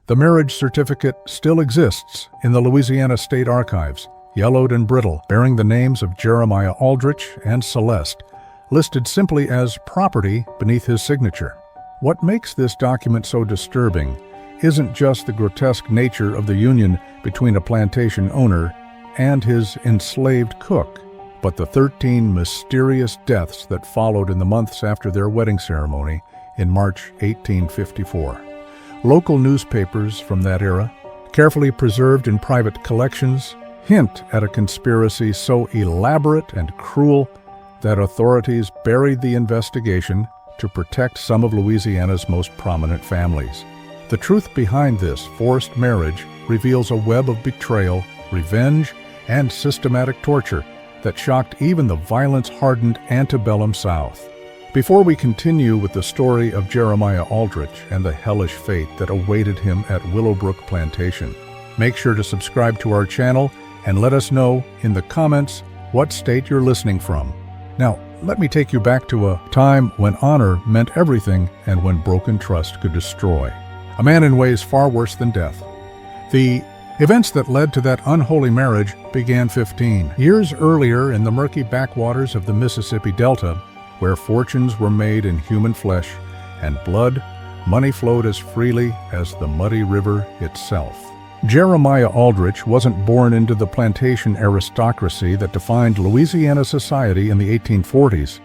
The marriage certificate still exists in the Louisiana State Archives, yellowed and brittle, bearing the names of Jeremiah Aldrich and Celeste, listed simply as property beneath his signature. What makes this document so disturbing isn't just the grotesque nature of the union between a plantation owner and his enslaved cook, but the 13 mysterious deaths that followed in the months after their wedding ceremony in March 1854. Local newspapers from that era, carefully preserved in private collections, hint at a conspiracy so elaborate and cruel that authorities buried the investigation to protect some of Louisiana's most prominent families. The truth behind this forced marriage reveals a web of betrayal, revenge, and systematic torture that shocked even the violence-hardened antebellum South. Before we continue with the story of Jeremiah Aldrich and the hellish fate that awaited him at Willowbrook Plantation, make sure to subscribe to our channel and let us know in the comments what state you're listening from. Now, let me take you back to a time when honor meant everything and when broken trust could destroy. A man in ways far worse than death. The events that led to that unholy marriage began 15 years earlier in the murky backwaters of the Mississippi Delta, where fortunes were made in human flesh and blood, money flowed as freely as the muddy river itself. Jeremiah Aldrich wasn't born into the plantation aristocracy that defined Louisiana society in the 1840s.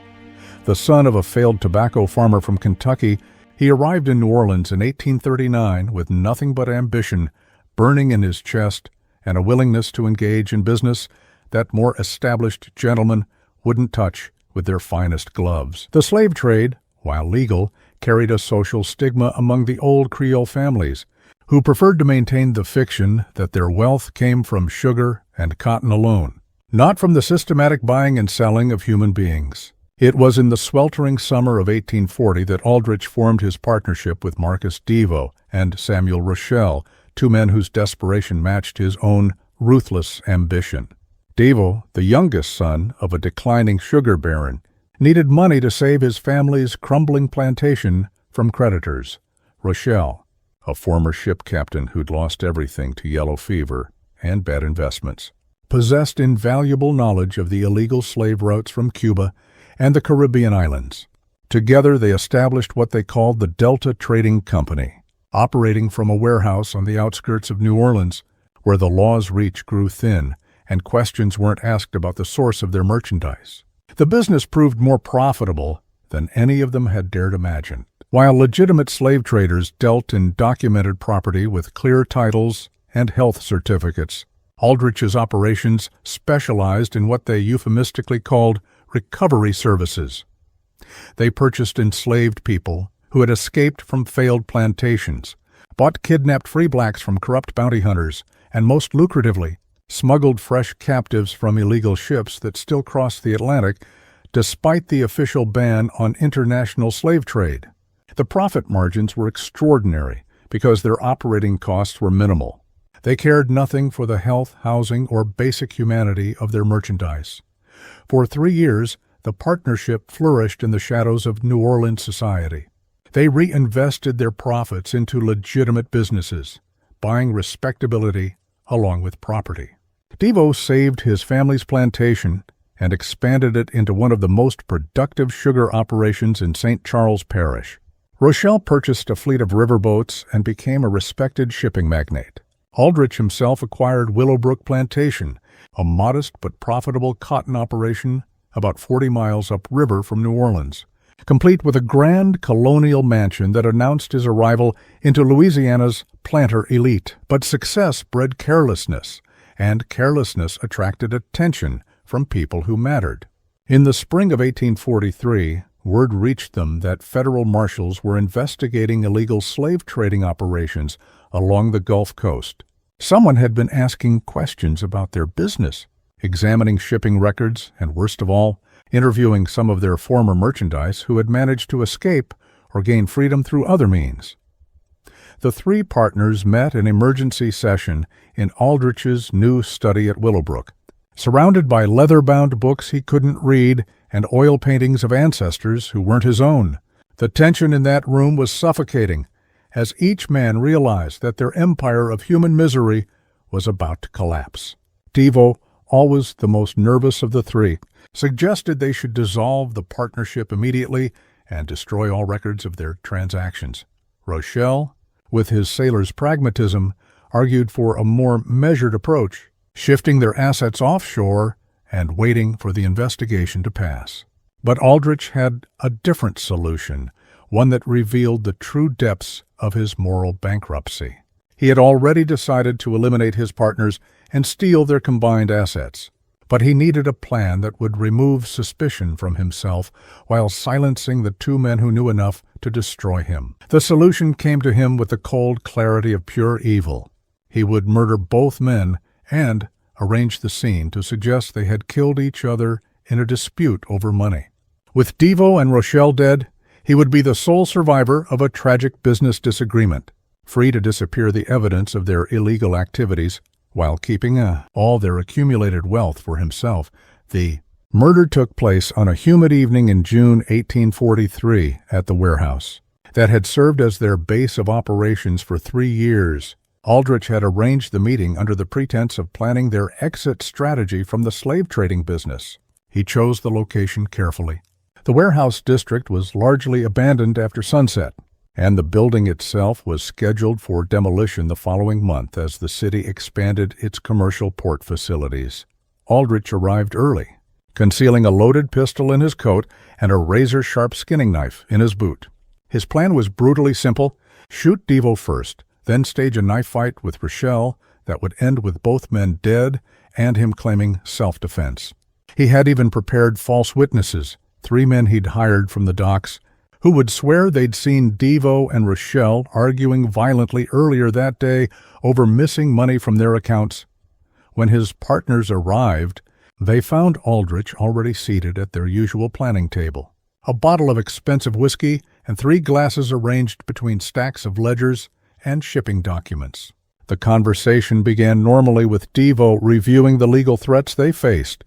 The son of a failed tobacco farmer from Kentucky, he arrived in New Orleans in 1839 with nothing but ambition burning in his chest and a willingness to engage in business that more established gentlemen wouldn't touch with their finest gloves. The slave trade, while legal, carried a social stigma among the old Creole families, who preferred to maintain the fiction that their wealth came from sugar and cotton alone, not from the systematic buying and selling of human beings. It was in the sweltering summer of 1840 that Aldrich formed his partnership with Marcus Devo and Samuel Rochelle, two men whose desperation matched his own ruthless ambition. Devo, the youngest son of a declining sugar baron, needed money to save his family's crumbling plantation from creditors. Rochelle, a former ship captain who'd lost everything to yellow fever and bad investments, possessed invaluable knowledge of the illegal slave routes from Cuba and the Caribbean islands. Together they established what they called the Delta Trading Company, operating from a warehouse on the outskirts of New Orleans, where the law's reach grew thin and questions weren't asked about the source of their merchandise. The business proved more profitable than any of them had dared imagine. While legitimate slave traders dealt in documented property with clear titles and health certificates, Aldrich's operations specialized in what they euphemistically called recovery services. They purchased enslaved people who had escaped from failed plantations, bought kidnapped free blacks from corrupt bounty hunters, and most lucratively, smuggled fresh captives from illegal ships that still crossed the Atlantic despite the official ban on international slave trade. The profit margins were extraordinary because their operating costs were minimal. They cared nothing for the health, housing, or basic humanity of their merchandise. For 3 years, the partnership flourished in the shadows of New Orleans society. They reinvested their profits into legitimate businesses, buying respectability along with property. Devo saved his family's plantation and expanded it into one of the most productive sugar operations in St. Charles Parish. Rochelle purchased a fleet of riverboats and became a respected shipping magnate. Aldrich himself acquired Willowbrook Plantation, a modest but profitable cotton operation about 40 miles upriver from New Orleans, complete with a grand colonial mansion that announced his arrival into Louisiana's planter elite. But success bred carelessness, and carelessness attracted attention from people who mattered. In the spring of 1843, word reached them that federal marshals were investigating illegal slave trading operations along the Gulf Coast. Someone had been asking questions about their business, examining shipping records, and worst of all, interviewing some of their former merchandise who had managed to escape or gain freedom through other means. The three partners met in emergency session in Aldrich's new study at Willowbrook. Surrounded by leather-bound books he couldn't read and oil paintings of ancestors who weren't his own, the tension in that room was suffocating, as each man realized that their empire of human misery was about to collapse. Devo, always the most nervous of the three, suggested they should dissolve the partnership immediately and destroy all records of their transactions. Rochelle, with his sailor's pragmatism, argued for a more measured approach, shifting their assets offshore and waiting for the investigation to pass. But Aldrich had a different solution, one that revealed the true depths of his moral bankruptcy. He had already decided to eliminate his partners and steal their combined assets. But he needed a plan that would remove suspicion from himself while silencing the two men who knew enough to destroy him. The solution came to him with the cold clarity of pure evil. He would murder both men and arrange the scene to suggest they had killed each other in a dispute over money. With Devo and Rochelle dead, he would be the sole survivor of a tragic business disagreement, free to disappear the evidence of their illegal activities while keeping all their accumulated wealth for himself. The murder took place on a humid evening in June 1843 at the warehouse that had served as their base of operations for 3 years. Aldrich had arranged the meeting under the pretense of planning their exit strategy from the slave trading business. He chose the location carefully. The warehouse district was largely abandoned after sunset, and the building itself was scheduled for demolition the following month as the city expanded its commercial port facilities. Aldrich arrived early, concealing a loaded pistol in his coat and a razor-sharp skinning knife in his boot. His plan was brutally simple: shoot Devo first, then stage a knife fight with Rochelle that would end with both men dead and him claiming self-defense. He had even prepared false witnesses, 3 men he'd hired from the docks, who would swear they'd seen Devo and Rochelle arguing violently earlier that day over missing money from their accounts. When his partners arrived, they found Aldrich already seated at their usual planning table, a bottle of expensive whiskey and 3 glasses arranged between stacks of ledgers and shipping documents. The conversation began normally with Devo reviewing the legal threats they faced,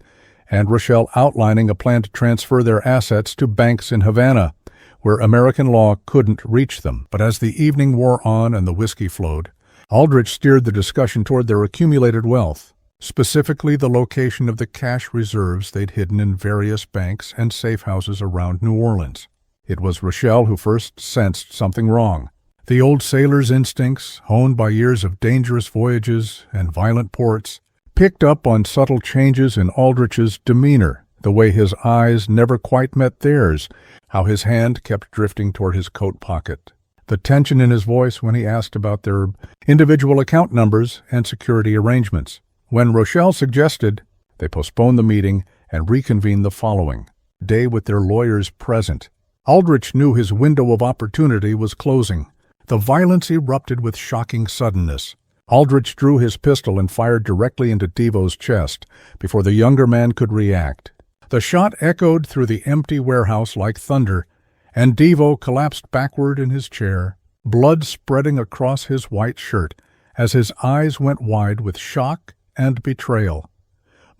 and Rochelle outlining a plan to transfer their assets to banks in Havana, where American law couldn't reach them. But as the evening wore on and the whiskey flowed, Aldrich steered the discussion toward their accumulated wealth, specifically the location of the cash reserves they'd hidden in various banks and safe houses around New Orleans. It was Rochelle who first sensed something wrong. The old sailor's instincts, honed by years of dangerous voyages and violent ports, picked up on subtle changes in Aldrich's demeanor, the way his eyes never quite met theirs, how his hand kept drifting toward his coat pocket, the tension in his voice when he asked about their individual account numbers and security arrangements. When Rochelle suggested, they postponed the meeting and reconvened the following day with their lawyers present. Aldrich knew his window of opportunity was closing. The violence erupted with shocking suddenness. Aldrich drew his pistol and fired directly into Devo's chest before the younger man could react. The shot echoed through the empty warehouse like thunder, and Devo collapsed backward in his chair, blood spreading across his white shirt as his eyes went wide with shock and betrayal.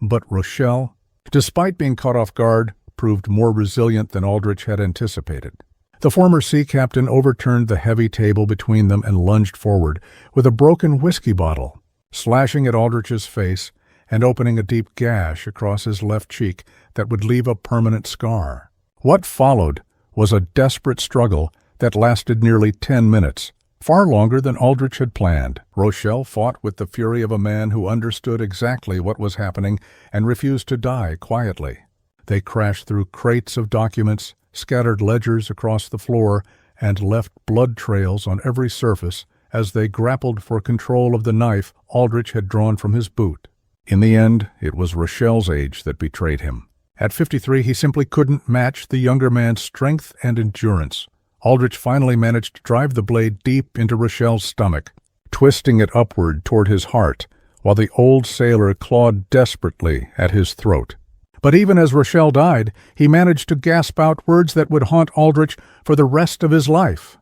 But Rochelle, despite being caught off guard, proved more resilient than Aldrich had anticipated. The former sea captain overturned the heavy table between them and lunged forward with a broken whiskey bottle, slashing at Aldrich's face and opening a deep gash across his left cheek that would leave a permanent scar. What followed was a desperate struggle that lasted nearly 10 minutes, far longer than Aldrich had planned. Rochelle fought with the fury of a man who understood exactly what was happening and refused to die quietly. They crashed through crates of documents, scattered ledgers across the floor, and left blood trails on every surface as they grappled for control of the knife Aldrich had drawn from his boot. In the end, it was Rochelle's age that betrayed him. At 53, he simply couldn't match the younger man's strength and endurance. Aldrich finally managed to drive the blade deep into Rochelle's stomach, twisting it upward toward his heart, while the old sailor clawed desperately at his throat. But even as Rochelle died, he managed to gasp out words that would haunt Aldrich for the rest of his life.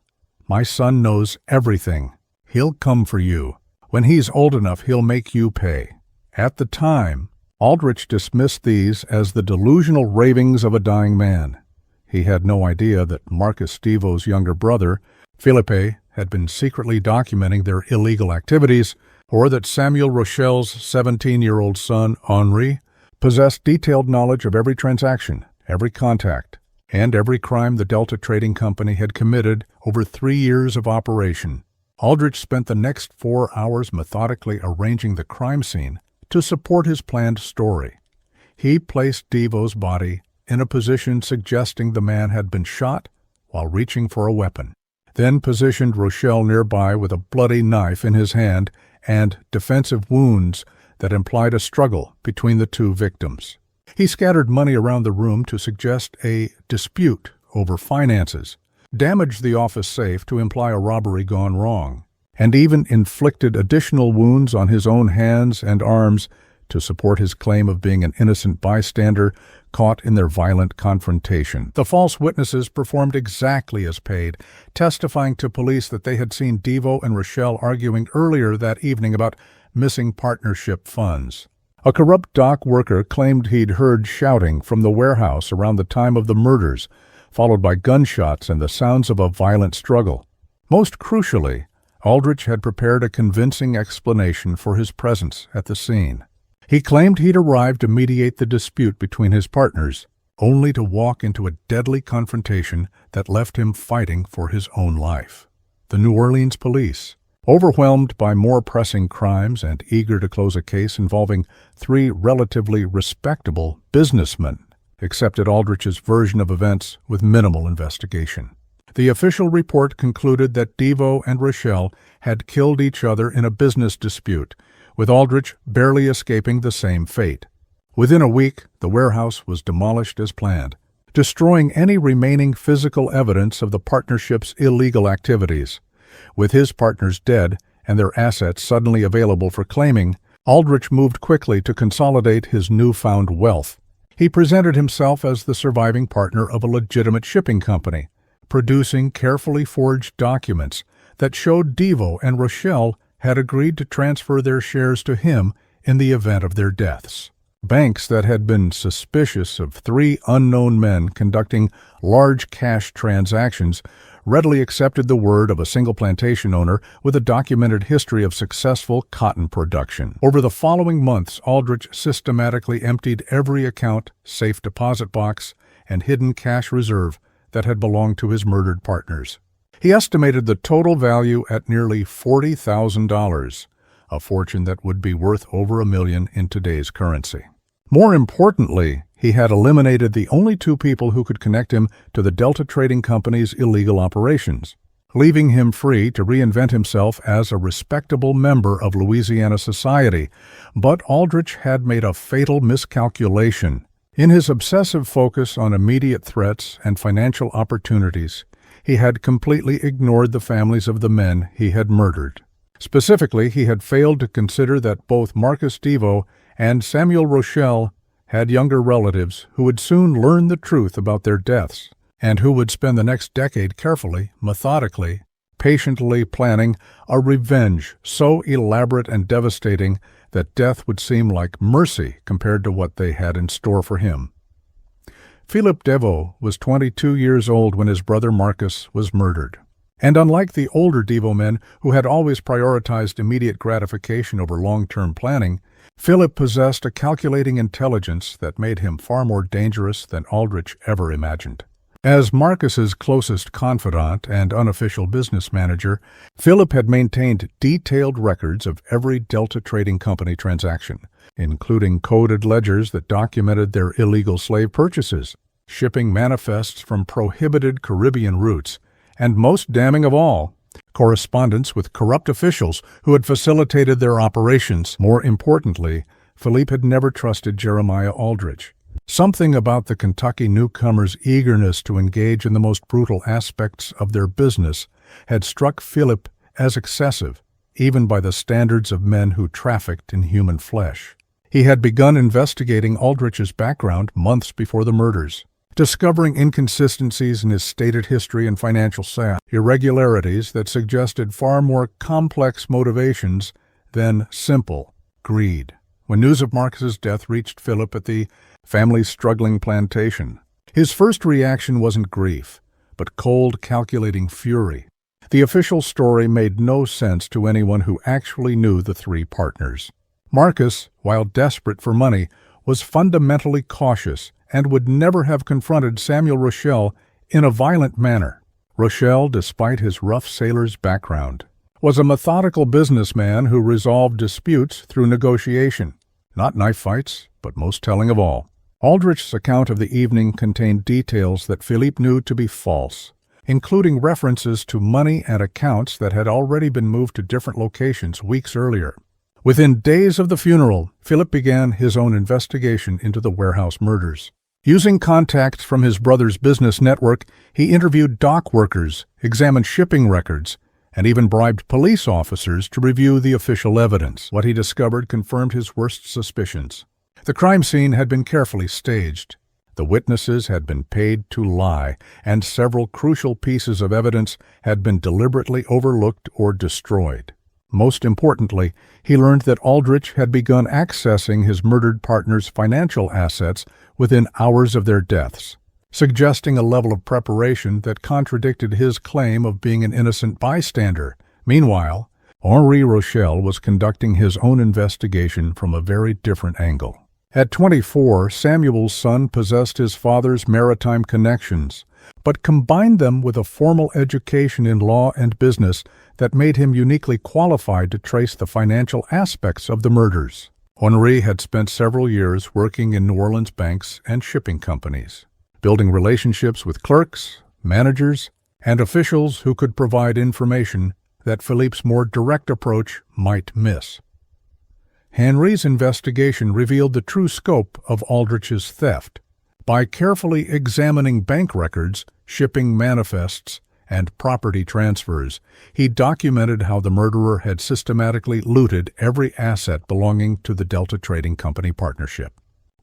"My son knows everything. He'll come for you. When he's old enough, he'll make you pay." At the time, Aldrich dismissed these as the delusional ravings of a dying man. He had no idea that Marcus Devo's younger brother Philippe had been secretly documenting their illegal activities, or that Samuel Rochel's 17-year-old son, Henri, possessed detailed knowledge of every transaction, every contact, and every crime the Delta Trading Company had committed over 3 years of operation. Aldrich spent the next 4 hours methodically arranging the crime scene to support his planned story. He placed Devo's body in a position suggesting the man had been shot while reaching for a weapon, then positioned Rochelle nearby with a bloody knife in his hand and defensive wounds that implied a struggle between the two victims. He scattered money around the room to suggest a dispute over finances, damaged the office safe to imply a robbery gone wrong, and even inflicted additional wounds on his own hands and arms to support his claim of being an innocent bystander caught in their violent confrontation. The false witnesses performed exactly as paid, testifying to police that they had seen Devo and Rochelle arguing earlier that evening about missing partnership funds. A corrupt dock worker claimed he'd heard shouting from the warehouse around the time of the murders, followed by gunshots and the sounds of a violent struggle. Most crucially, Aldrich had prepared a convincing explanation for his presence at the scene. He claimed he'd arrived to mediate the dispute between his partners, only to walk into a deadly confrontation that left him fighting for his own life. The New Orleans police, overwhelmed by more pressing crimes and eager to close a case involving 3 relatively respectable businessmen, accepted Aldrich's version of events with minimal investigation. The official report concluded that Devo and Rochelle had killed each other in a business dispute, with Aldrich barely escaping the same fate. Within a week, the warehouse was demolished as planned, destroying any remaining physical evidence of the partnership's illegal activities. With his partners dead and their assets suddenly available for claiming, Aldrich moved quickly to consolidate his newfound wealth. He presented himself as the surviving partner of a legitimate shipping company, producing carefully forged documents that showed Devo and Rochelle had agreed to transfer their shares to him in the event of their deaths. Banks that had been suspicious of 3 unknown men conducting large cash transactions readily accepted the word of a single plantation owner with a documented history of successful cotton production. Over the following months, Aldrich systematically emptied every account, safe deposit box, and hidden cash reserve that had belonged to his murdered partners. He estimated the total value at nearly $40,000, a fortune that would be worth over $1 million in today's currency. More importantly, he had eliminated the only 2 people who could connect him to the Delta Trading Company's illegal operations, leaving him free to reinvent himself as a respectable member of Louisiana society. But Aldrich had made a fatal miscalculation. In his obsessive focus on immediate threats and financial opportunities, he had completely ignored the families of the men he had murdered. Specifically, he had failed to consider that both Marcus Devo and Samuel Rochelle had younger relatives who would soon learn the truth about their deaths, and who would spend the next decade carefully, methodically, patiently planning a revenge so elaborate and devastating that death would seem like mercy compared to what they had in store for him. Philippe Devo was 22 years old when his brother Marcus was murdered. And unlike the older Devo men who had always prioritized immediate gratification over long-term planning, Philip possessed a calculating intelligence that made him far more dangerous than Aldrich ever imagined. As Marcus's closest confidant and unofficial business manager, Philip had maintained detailed records of every Delta Trading Company transaction, including coded ledgers that documented their illegal slave purchases, shipping manifests from prohibited Caribbean routes, and most damning of all, correspondence with corrupt officials who had facilitated their operations. More importantly, Philippe had never trusted Jeremiah Aldrich. Something about the Kentucky newcomer's eagerness to engage in the most brutal aspects of their business had struck Philip as excessive, even by the standards of men who trafficked in human flesh. He had begun investigating Aldrich's background months before the murders, discovering inconsistencies in his stated history and financial status, irregularities that suggested far more complex motivations than simple greed. When news of Marcus's death reached Philip at the family's struggling plantation, his first reaction wasn't grief, but cold, calculating fury. The official story made no sense to anyone who actually knew the three partners. Marcus, while desperate for money, was fundamentally cautious and would never have confronted Samuel Rochelle in a violent manner. Rochelle, despite his rough sailor's background, was a methodical businessman who resolved disputes through negotiation. Not knife fights, but most telling of all, Aldrich's account of the evening contained details that Philippe knew to be false, including references to money and accounts that had already been moved to different locations weeks earlier. Within days of the funeral, Philippe began his own investigation into the warehouse murders. Using contacts from his brother's business network, he interviewed dock workers, examined shipping records, and even bribed police officers to review the official evidence. What he discovered confirmed his worst suspicions. The crime scene had been carefully staged. The witnesses had been paid to lie, and several crucial pieces of evidence had been deliberately overlooked or destroyed. Most importantly, he learned that Aldrich had begun accessing his murdered partner's financial assets within hours of their deaths, suggesting a level of preparation that contradicted his claim of being an innocent bystander. Meanwhile, Henri Rochelle was conducting his own investigation from a very different angle. At 24, Samuel's son possessed his father's maritime connections, but combined them with a formal education in law and business that made him uniquely qualified to trace the financial aspects of the murders. Henri had spent several years working in New Orleans banks and shipping companies, building relationships with clerks, managers, and officials who could provide information that Philippe's more direct approach might miss. Henri's investigation revealed the true scope of Aldrich's theft. By carefully examining bank records, shipping manifests, and property transfers, he documented how the murderer had systematically looted every asset belonging to the Delta Trading Company partnership.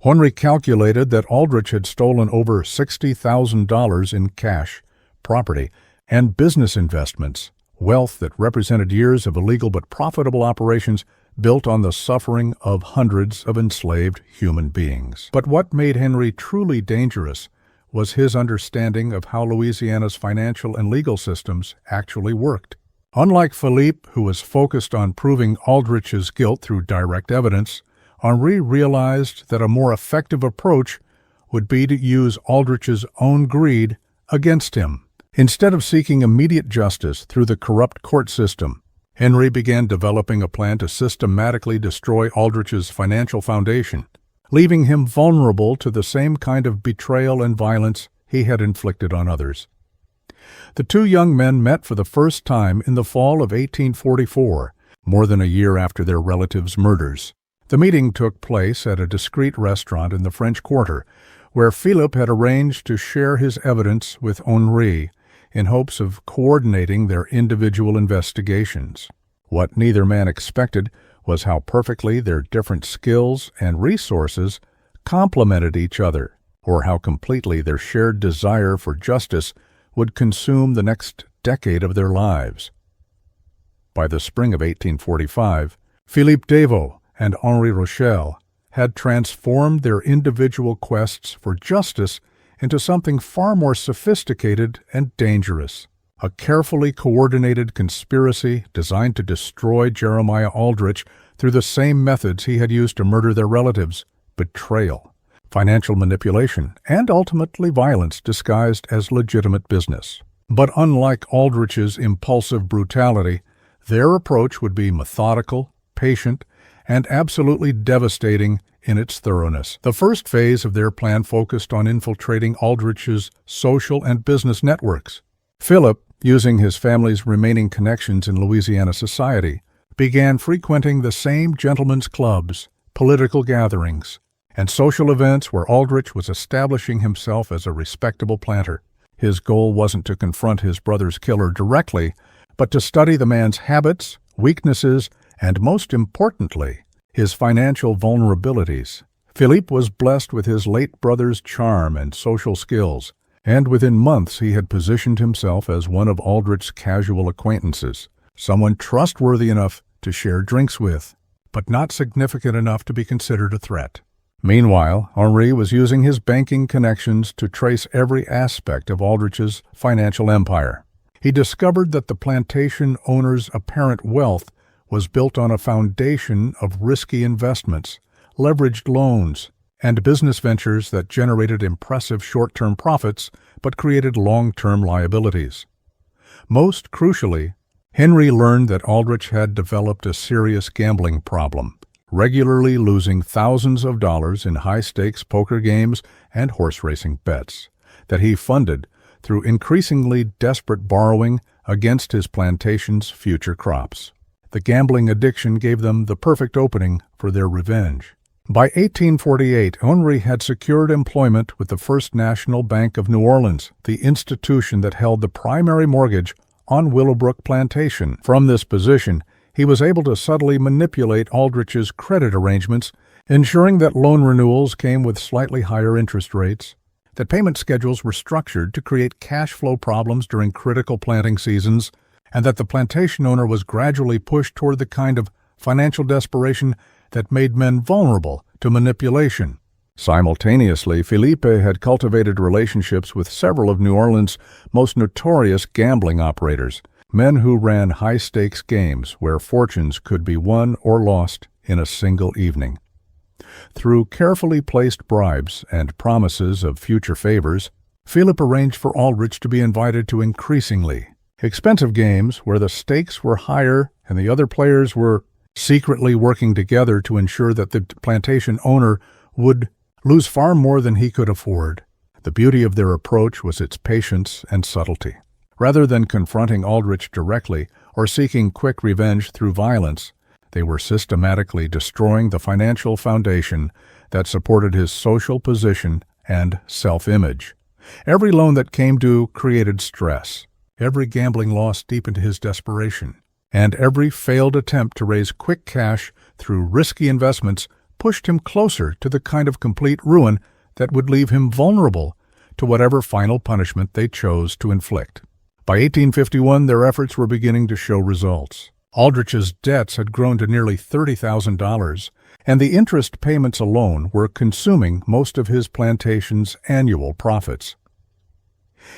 Henri calculated that Aldrich had stolen over $60,000 in cash, property, and business investments, wealth that represented years of illegal but profitable operations built on the suffering of hundreds of enslaved human beings. But what made Henri truly dangerous was his understanding of how Louisiana's financial and legal systems actually worked. Unlike Philippe, who was focused on proving Aldrich's guilt through direct evidence, Henri realized that a more effective approach would be to use Aldrich's own greed against him. Instead of seeking immediate justice through the corrupt court system, Henri began developing a plan to systematically destroy Aldrich's financial foundation, leaving him vulnerable to the same kind of betrayal and violence he had inflicted on others. The two young men met for the first time in the fall of 1844, more than a year after their relatives' murders. The meeting took place at a discreet restaurant in the French Quarter, where Philippe had arranged to share his evidence with Henri, in hopes of coordinating their individual investigations. What neither man expected was how perfectly their different skills and resources complemented each other, or how completely their shared desire for justice would consume the next decade of their lives. By the spring of 1845, Philippe Devaux and Henri Rochelle had transformed their individual quests for justice into something far more sophisticated and dangerous, a carefully coordinated conspiracy designed to destroy Jeremiah Aldrich through the same methods he had used to murder their relatives: betrayal, financial manipulation, and ultimately violence disguised as legitimate business. But unlike Aldrich's impulsive brutality, their approach would be methodical, patient, and absolutely devastating in its thoroughness. The first phase of their plan focused on infiltrating Aldrich's social and business networks. Philip, using his family's remaining connections in Louisiana society, began frequenting the same gentlemen's clubs, political gatherings, and social events where Aldrich was establishing himself as a respectable planter. His goal wasn't to confront his brother's killer directly, but to study the man's habits, weaknesses, and most importantly, his financial vulnerabilities. Philippe was blessed with his late brother's charm and social skills, and within months he had positioned himself as one of Aldrich's casual acquaintances, someone trustworthy enough to share drinks with, but not significant enough to be considered a threat. Meanwhile, Henri was using his banking connections to trace every aspect of Aldrich's financial empire. He discovered that the plantation owner's apparent wealth was built on a foundation of risky investments, leveraged loans, and business ventures that generated impressive short-term profits but created long-term liabilities. Most crucially, Henry learned that Aldrich had developed a serious gambling problem, regularly losing thousands of dollars in high-stakes poker games and horse racing bets that he funded through increasingly desperate borrowing against his plantation's future crops. The gambling addiction gave them the perfect opening for their revenge. By 1848, Henry had secured employment with the First National Bank of New Orleans, the institution that held the primary mortgage on Willowbrook Plantation. From this position, he was able to subtly manipulate Aldrich's credit arrangements, ensuring that loan renewals came with slightly higher interest rates, that payment schedules were structured to create cash flow problems during critical planting seasons, and that the plantation owner was gradually pushed toward the kind of financial desperation that made men vulnerable to manipulation. Simultaneously, Philippe had cultivated relationships with several of New Orleans' most notorious gambling operators, men who ran high-stakes games where fortunes could be won or lost in a single evening. Through carefully placed bribes and promises of future favors, Philippe arranged for Aldrich to be invited to increasingly expensive games where the stakes were higher and the other players were secretly working together to ensure that the plantation owner would lose far more than he could afford. The beauty of their approach was its patience and subtlety. Rather than confronting Aldrich directly or seeking quick revenge through violence, they were systematically destroying the financial foundation that supported his social position and self-image. Every loan that came due created stress. Every gambling loss deepened his desperation. And every failed attempt to raise quick cash through risky investments pushed him closer to the kind of complete ruin that would leave him vulnerable to whatever final punishment they chose to inflict. By 1851, their efforts were beginning to show results. Aldrich's debts had grown to nearly $30,000, and the interest payments alone were consuming most of his plantation's annual profits.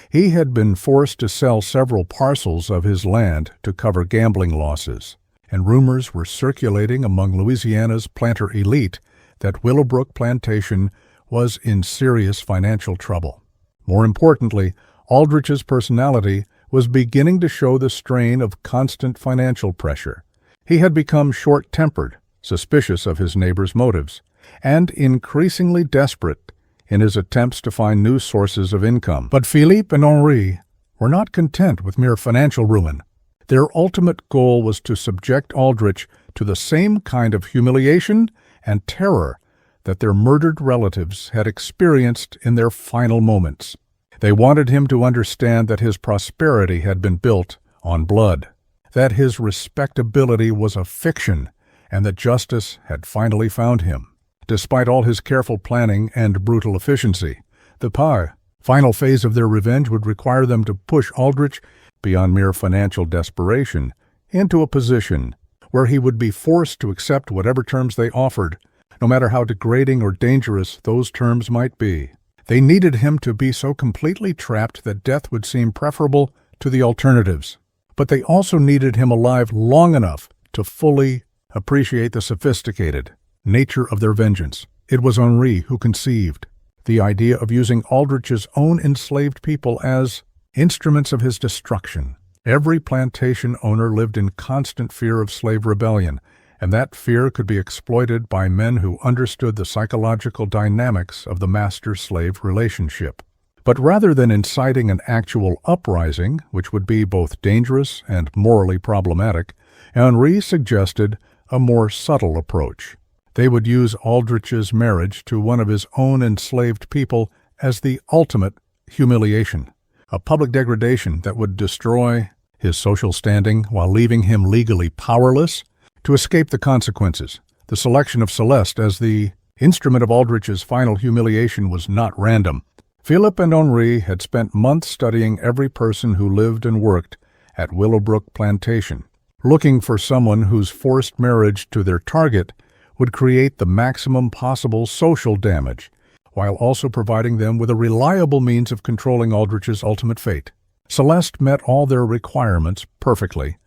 He had been forced to sell several parcels of his land to cover gambling losses, and rumors were circulating among Louisiana's planter elite that Willowbrook Plantation was in serious financial trouble. More importantly, Aldrich's personality was beginning to show the strain of constant financial pressure. He had become short-tempered, suspicious of his neighbor's motives, and increasingly desperate in his attempts to find new sources of income. But Philippe and Henri were not content with mere financial ruin. Their ultimate goal was to subject Aldrich to the same kind of humiliation and terror that their murdered relatives had experienced in their final moments. They wanted him to understand that his prosperity had been built on blood, that his respectability was a fiction, and that justice had finally found him. Despite all his careful planning and brutal efficiency, the final phase of their revenge would require them to push Aldrich beyond mere financial desperation into a position where he would be forced to accept whatever terms they offered, no matter how degrading or dangerous those terms might be. They needed him to be so completely trapped that death would seem preferable to the alternatives. But they also needed him alive long enough to fully appreciate the sophisticated nature of their vengeance. It was Henri who conceived the idea of using Aldrich's own enslaved people as instruments of his destruction. Every plantation owner lived in constant fear of slave rebellion, and that fear could be exploited by men who understood the psychological dynamics of the master-slave relationship. But rather than inciting an actual uprising, which would be both dangerous and morally problematic, Henri suggested a more subtle approach. They would use Aldrich's marriage to one of his own enslaved people as the ultimate humiliation, a public degradation that would destroy his social standing while leaving him legally powerless to escape the consequences. The selection of Celeste as the instrument of Aldrich's final humiliation was not random. Philippe and Henri had spent months studying every person who lived and worked at Willowbrook Plantation, looking for someone whose forced marriage to their target would create the maximum possible social damage, while also providing them with a reliable means of controlling Aldrich's ultimate fate. Celeste met all their requirements perfectly,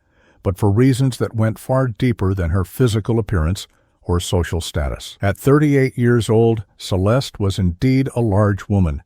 but for reasons that went far deeper than her physical appearance or social status. At 38 years old, Celeste was indeed a large woman,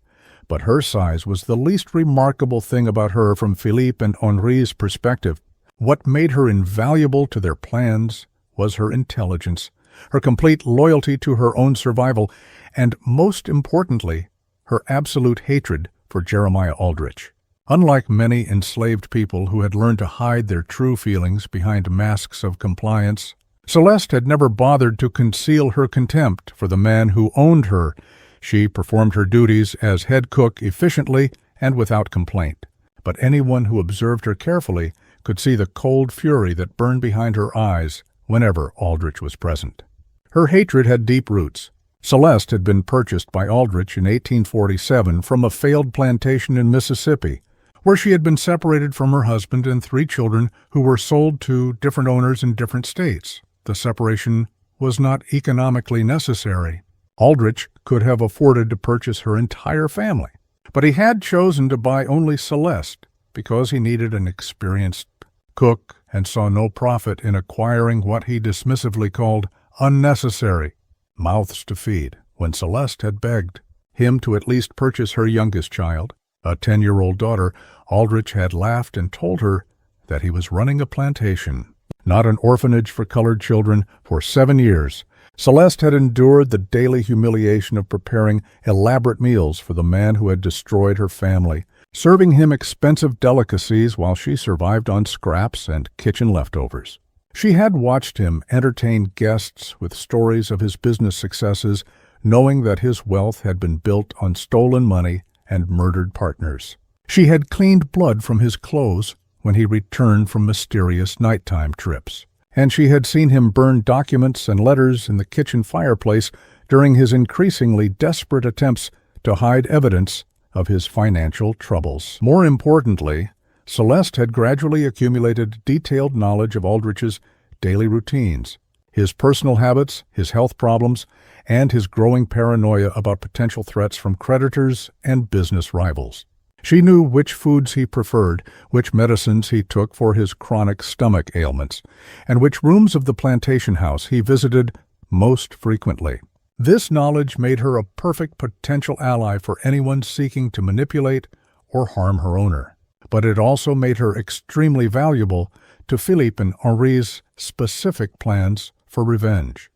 but her size was the least remarkable thing about her from Philippe and Henri's perspective. What made her invaluable to their plans was her intelligence, her complete loyalty to her own survival, and most importantly, her absolute hatred for Jeremiah Aldrich. Unlike many enslaved people who had learned to hide their true feelings behind masks of compliance, Celeste had never bothered to conceal her contempt for the man who owned her. She performed her duties as head cook efficiently and without complaint. But anyone who observed her carefully could see the cold fury that burned behind her eyes whenever Aldrich was present. Her hatred had deep roots. Celeste had been purchased by Aldrich in 1847 from a failed plantation in Mississippi, where she had been separated from her husband and 3 children who were sold to different owners in different states. The separation was not economically necessary. Aldrich could have afforded to purchase her entire family, but he had chosen to buy only Celeste because he needed an experienced cook and saw no profit in acquiring what he dismissively called unnecessary mouths to feed. When Celeste had begged him to at least purchase her youngest child, a 10-year-old daughter, Aldrich had laughed and told her that he was running a plantation, not an orphanage for colored children. For 7 years, Celeste had endured the daily humiliation of preparing elaborate meals for the man who had destroyed her family, serving him expensive delicacies while she survived on scraps and kitchen leftovers. She had watched him entertain guests with stories of his business successes, knowing that his wealth had been built on stolen money and murdered partners. She had cleaned blood from his clothes when he returned from mysterious nighttime trips, and she had seen him burn documents and letters in the kitchen fireplace during his increasingly desperate attempts to hide evidence of his financial troubles. More importantly, Celeste had gradually accumulated detailed knowledge of Aldrich's daily routines, his personal habits, his health problems, and his growing paranoia about potential threats from creditors and business rivals. She knew which foods he preferred, which medicines he took for his chronic stomach ailments, and which rooms of the plantation house he visited most frequently. This knowledge made her a perfect potential ally for anyone seeking to manipulate or harm her owner. But it also made her extremely valuable to Philippe and Henri's specific plans for revenge.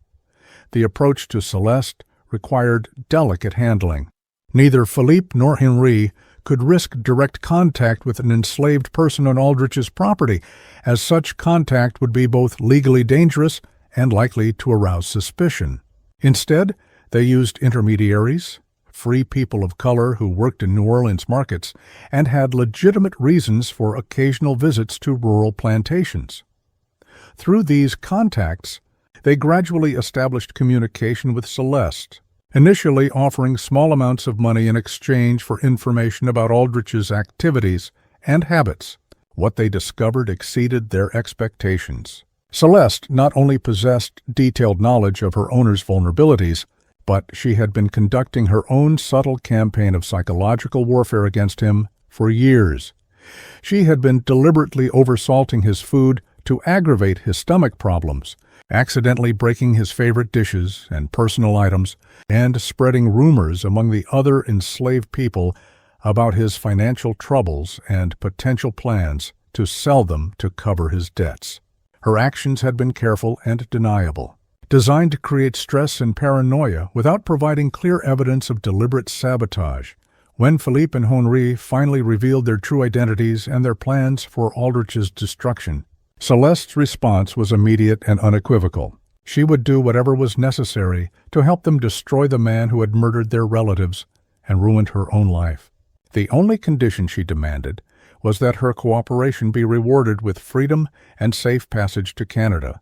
The approach to Celeste required delicate handling. Neither Philippe nor Henri could risk direct contact with an enslaved person on Aldrich's property, as such contact would be both legally dangerous and likely to arouse suspicion. Instead, they used intermediaries, free people of color who worked in New Orleans markets and had legitimate reasons for occasional visits to rural plantations. Through these contacts, they gradually established communication with Celeste, initially offering small amounts of money in exchange for information about Aldrich's activities and habits. What they discovered exceeded their expectations. Celeste not only possessed detailed knowledge of her owner's vulnerabilities, but she had been conducting her own subtle campaign of psychological warfare against him for years. She had been deliberately oversalting his food to aggravate his stomach problems, accidentally breaking his favorite dishes and personal items, and spreading rumors among the other enslaved people about his financial troubles and potential plans to sell them to cover his debts. Her actions had been careful and deniable, designed to create stress and paranoia without providing clear evidence of deliberate sabotage. When Philippe and Henri finally revealed their true identities and their plans for Aldrich's destruction, Celeste's response was immediate and unequivocal. She would do whatever was necessary to help them destroy the man who had murdered their relatives and ruined her own life. The only condition she demanded was that her cooperation be rewarded with freedom and safe passage to Canada,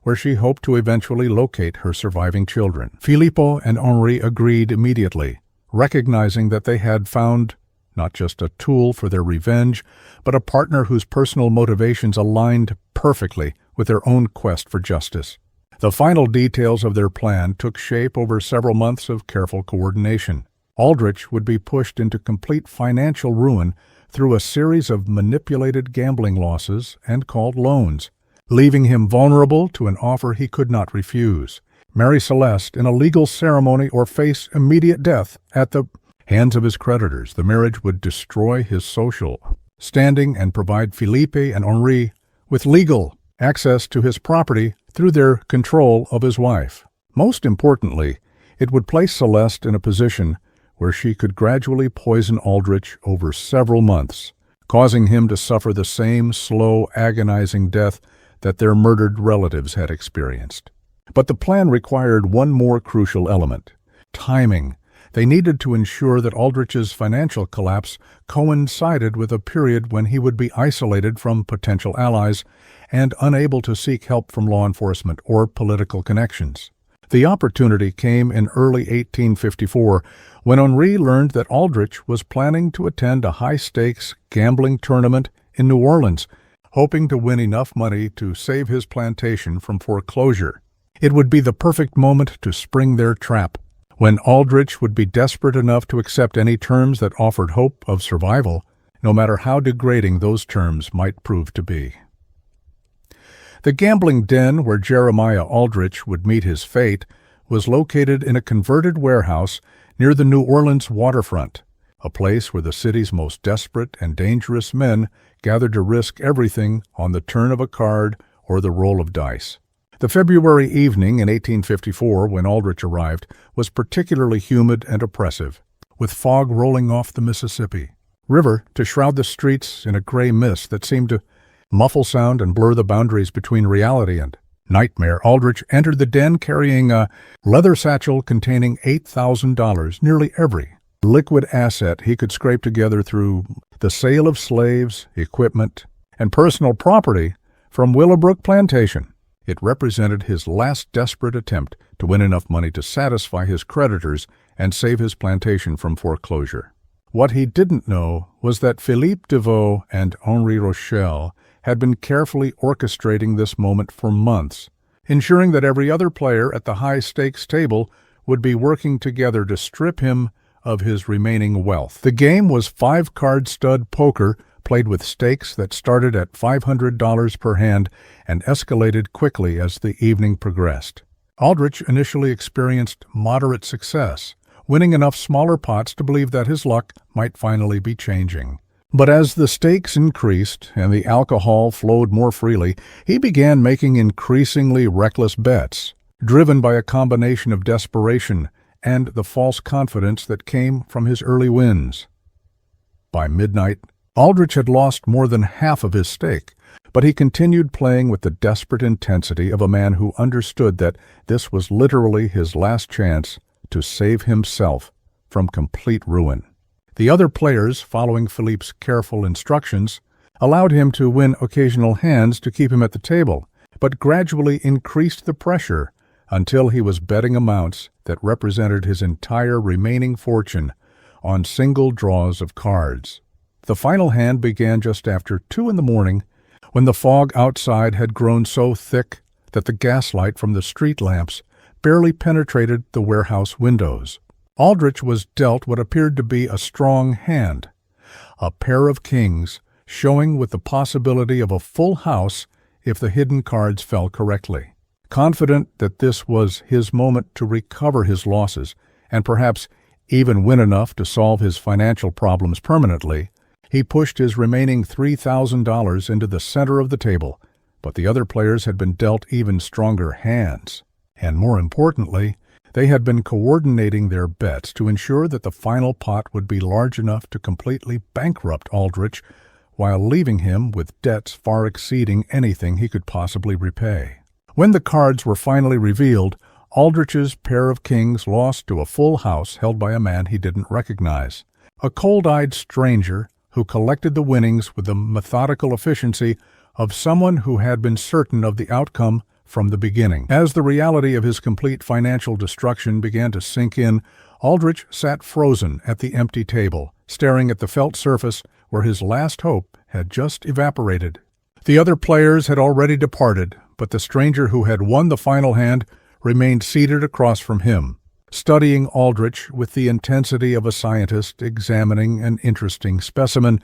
where she hoped to eventually locate her surviving children. Filippo and Henri agreed immediately, recognizing that they had found not just a tool for their revenge, but a partner whose personal motivations aligned perfectly with their own quest for justice. The final details of their plan took shape over several months of careful coordination. Aldrich would be pushed into complete financial ruin through a series of manipulated gambling losses and called loans, leaving him vulnerable to an offer he could not refuse: marry Celeste in a legal ceremony or face immediate death at the hands of his creditors. The marriage would destroy his social standing and provide Philippe and Henri with legal access to his property through their control of his wife. Most importantly, it would place Celeste in a position where she could gradually poison Aldrich over several months, causing him to suffer the same slow, agonizing death that their murdered relatives had experienced. But the plan required one more crucial element: timing. They needed to ensure that Aldrich's financial collapse coincided with a period when he would be isolated from potential allies and unable to seek help from law enforcement or political connections. The opportunity came in early 1854 when Henri learned that Aldrich was planning to attend a high-stakes gambling tournament in New Orleans, hoping to win enough money to save his plantation from foreclosure. It would be the perfect moment to spring their trap, when Aldrich would be desperate enough to accept any terms that offered hope of survival, no matter how degrading those terms might prove to be. The gambling den where Jeremiah Aldrich would meet his fate was located in a converted warehouse near the New Orleans waterfront, a place where the city's most desperate and dangerous men gathered to risk everything on the turn of a card or the roll of dice. The February evening in 1854, when Aldrich arrived, was particularly humid and oppressive, with fog rolling off the Mississippi River to shroud the streets in a gray mist that seemed to muffle sound and blur the boundaries between reality and nightmare. Aldrich entered the den carrying a leather satchel containing $8,000, nearly every liquid asset he could scrape together through the sale of slaves, equipment, and personal property from Willowbrook Plantation. It represented his last desperate attempt to win enough money to satisfy his creditors and save his plantation from foreclosure. What he didn't know was that Philippe Deveau and Henri Rochelle had been carefully orchestrating this moment for months, ensuring that every other player at the high-stakes table would be working together to strip him of his remaining wealth. The game was 5-card stud poker, played with stakes that started at $500 per hand and escalated quickly as the evening progressed. Aldrich initially experienced moderate success, winning enough smaller pots to believe that his luck might finally be changing. But as the stakes increased and the alcohol flowed more freely, he began making increasingly reckless bets, driven by a combination of desperation and the false confidence that came from his early wins. By midnight, Aldrich had lost more than half of his stake, but he continued playing with the desperate intensity of a man who understood that this was literally his last chance to save himself from complete ruin. The other players, following Philippe's careful instructions, allowed him to win occasional hands to keep him at the table, but gradually increased the pressure until he was betting amounts that represented his entire remaining fortune on single draws of cards. The final hand began just after 2 a.m, when the fog outside had grown so thick that the gaslight from the street lamps barely penetrated the warehouse windows. Aldrich was dealt what appeared to be a strong hand, a pair of kings, showing with the possibility of a full house if the hidden cards fell correctly. Confident that this was his moment to recover his losses and perhaps even win enough to solve his financial problems permanently, he pushed his remaining $3,000 into the center of the table, but the other players had been dealt even stronger hands. And more importantly, they had been coordinating their bets to ensure that the final pot would be large enough to completely bankrupt Aldrich while leaving him with debts far exceeding anything he could possibly repay. When the cards were finally revealed, Aldrich's pair of kings lost to a full house held by a man he didn't recognize, a cold-eyed stranger who collected the winnings with the methodical efficiency of someone who had been certain of the outcome from the beginning. As the reality of his complete financial destruction began to sink in, Aldrich sat frozen at the empty table, staring at the felt surface where his last hope had just evaporated. The other players had already departed, but the stranger who had won the final hand remained seated across from him, studying Aldrich with the intensity of a scientist examining an interesting specimen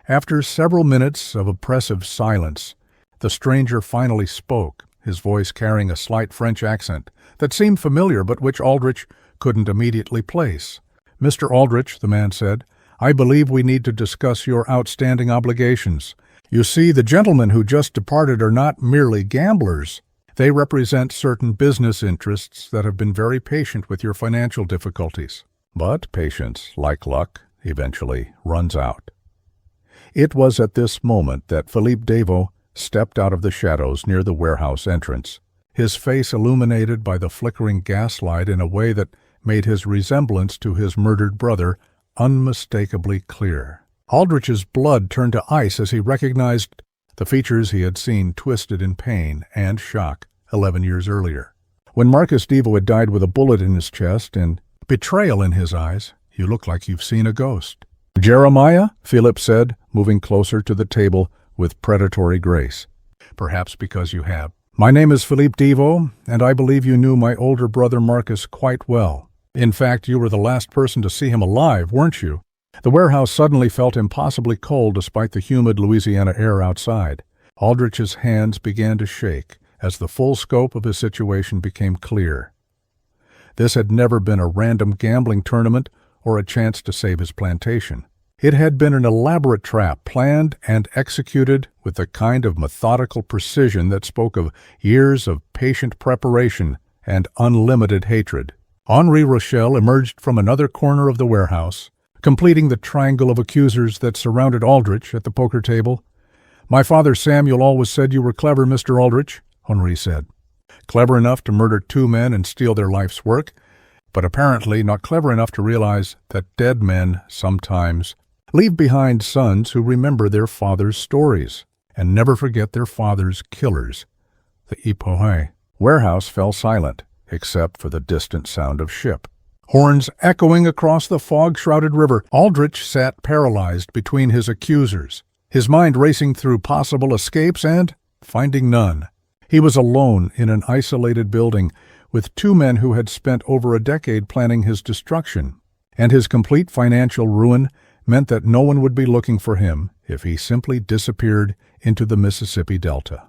After several minutes of oppressive silence, the stranger finally spoke, his voice carrying a slight French accent that seemed familiar but which Aldrich couldn't immediately place. "Mr. Aldrich," the man said, "I believe we need to discuss your outstanding obligations. You see, the gentlemen who just departed are not merely gamblers. They represent certain business interests that have been very patient with your financial difficulties. But patience, like luck, eventually runs out." It was at this moment that Philippe Devaux stepped out of the shadows near the warehouse entrance, his face illuminated by the flickering gaslight in a way that made his resemblance to his murdered brother unmistakably clear. Aldrich's blood turned to ice as he recognized the features he had seen twisted in pain and shock 11 years earlier. When Marcus Devaux had died with a bullet in his chest and betrayal in his eyes, "You look like you've seen a ghost." "Jeremiah," Philip said, moving closer to the table with predatory grace. "Perhaps because you have. My name is Philippe Devaux, and I believe you knew my older brother Marcus quite well. In fact, you were the last person to see him alive, weren't you?" The warehouse suddenly felt impossibly cold despite the humid Louisiana air outside. Aldrich's hands began to shake as the full scope of his situation became clear. This had never been a random gambling tournament or a chance to save his plantation. It had been an elaborate trap, planned and executed with the kind of methodical precision that spoke of years of patient preparation and unlimited hatred. Henri Rochelle emerged from another corner of the warehouse, completing the triangle of accusers that surrounded Aldrich at the poker table. "My father Samuel always said you were clever, Mr. Aldrich," Henri said. "Clever enough to murder 2 men and steal their life's work, but apparently not clever enough to realize that dead men sometimes leave behind sons who remember their father's stories and never forget their father's killers, the Ipohe." Warehouse fell silent, except for the distant sound of ship. Horns echoing across the fog-shrouded river, Aldrich sat paralyzed between his accusers, his mind racing through possible escapes and finding none. He was alone in an isolated building with 2 men who had spent over a decade planning his destruction, and his complete financial ruin meant that no one would be looking for him if he simply disappeared into the Mississippi Delta.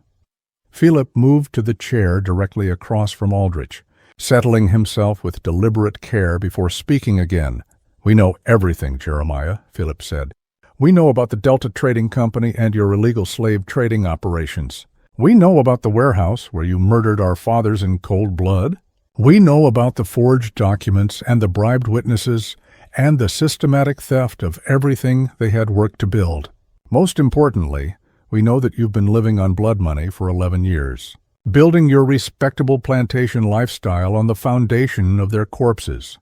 Philip moved to the chair directly across from Aldrich, settling himself with deliberate care before speaking again. "We know everything, Jeremiah," Philip said. "We know about the Delta Trading Company and your illegal slave trading operations. We know about the warehouse where you murdered our fathers in cold blood. We know about the forged documents and the bribed witnesses and the systematic theft of everything they had worked to build. Most importantly, we know that you've been living on blood money for 11 years, building your respectable plantation lifestyle on the foundation of their corpses."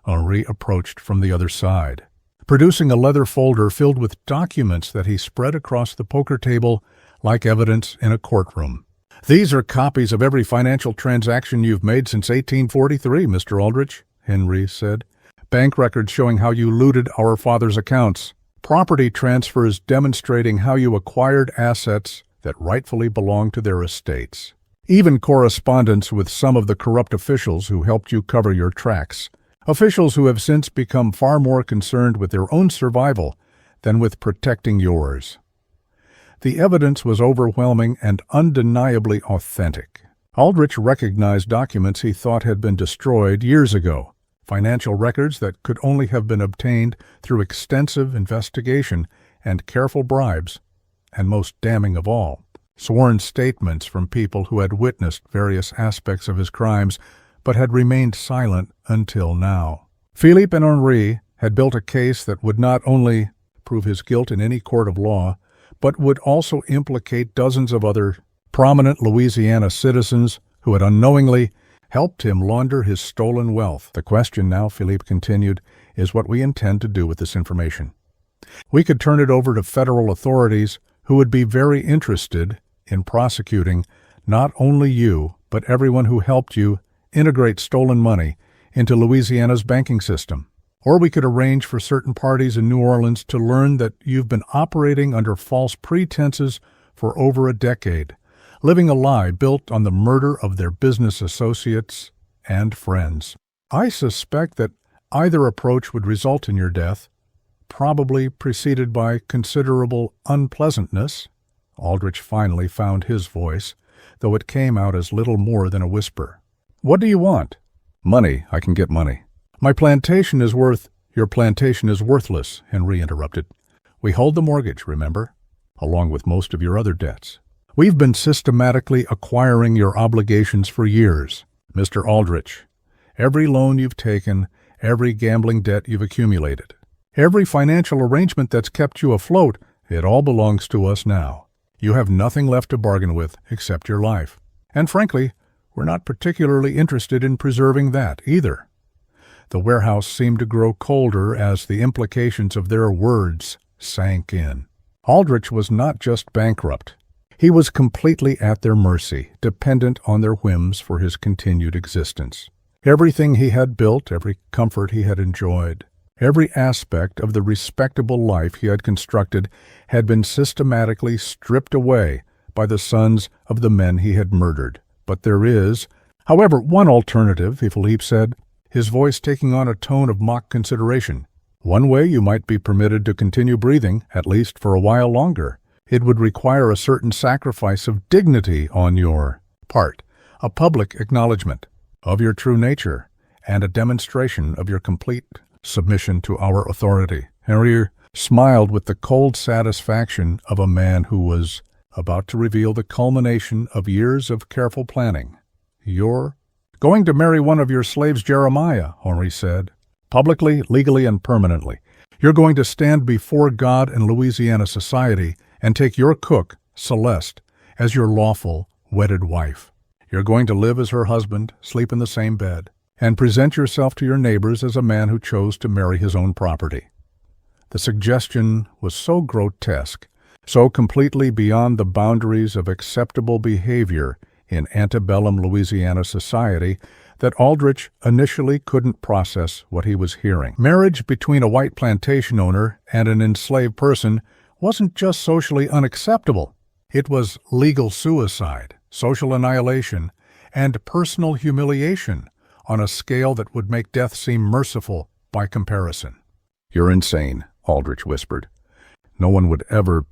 Henri approached from the other side, producing a leather folder filled with documents that he spread across the poker table like evidence in a courtroom. "These are copies of every financial transaction you've made since 1843, Mr. Aldrich," Henri said. "Bank records showing how you looted our father's accounts. Property transfers demonstrating how you acquired assets that rightfully belonged to their estates. Even correspondence with some of the corrupt officials who helped you cover your tracks. Officials who have since become far more concerned with their own survival than with protecting yours." The evidence was overwhelming and undeniably authentic. Aldrich recognized documents he thought had been destroyed years ago, financial records that could only have been obtained through extensive investigation and careful bribes, and most damning of all, sworn statements from people who had witnessed various aspects of his crimes but had remained silent until now. Philippe and Henri had built a case that would not only prove his guilt in any court of law, but would also implicate dozens of other prominent Louisiana citizens who had unknowingly helped him launder his stolen wealth. "The question now," Philippe continued, "is what we intend to do with this information. We could turn it over to federal authorities who would be very interested in prosecuting not only you, but everyone who helped you integrate stolen money into Louisiana's banking system. Or we could arrange for certain parties in New Orleans to learn that you've been operating under false pretenses for over a decade, living a lie built on the murder of their business associates and friends. I suspect that either approach would result in your death, probably preceded by considerable unpleasantness, Aldrich finally found his voice, though it came out as little more than a whisper. "What do you want?" "Money. I can get money." "My plantation is worth—" "Your plantation is worthless," Henry interrupted. "We hold the mortgage, remember, along with most of your other debts. We've been systematically acquiring your obligations for years, Mr. Aldrich. Every loan you've taken, every gambling debt you've accumulated, every financial arrangement that's kept you afloat, it all belongs to us now. You have nothing left to bargain with except your life. And frankly, we're not particularly interested in preserving that either." The warehouse seemed to grow colder as the implications of their words sank in. Aldrich was not just bankrupt. He was completely at their mercy, dependent on their whims for his continued existence. Everything he had built, every comfort he had enjoyed, every aspect of the respectable life he had constructed had been systematically stripped away by the sons of the men he had murdered. "But there is, however, one alternative," Philippe said, his voice taking on a tone of mock consideration. "One way you might be permitted to continue breathing, at least for a while longer. It would require a certain sacrifice of dignity on your part, a public acknowledgment of your true nature, and a demonstration of your complete submission to our authority." Henry smiled with the cold satisfaction of a man who was about to reveal the culmination of years of careful planning. "You're going to marry one of your slaves, Jeremiah," Henry said, "publicly, legally, and permanently. You're going to stand before God and Louisiana society and take your cook, Celeste, as your lawful, wedded wife. You're going to live as her husband, sleep in the same bed, and present yourself to your neighbors as a man who chose to marry his own property." The suggestion was so grotesque, so completely beyond the boundaries of acceptable behavior in antebellum Louisiana society that Aldrich initially couldn't process what he was hearing. Marriage between a white plantation owner and an enslaved person wasn't just socially unacceptable. It was legal suicide, social annihilation, and personal humiliation on a scale that would make death seem merciful by comparison. "You're insane," Aldrich whispered. "No one would ever—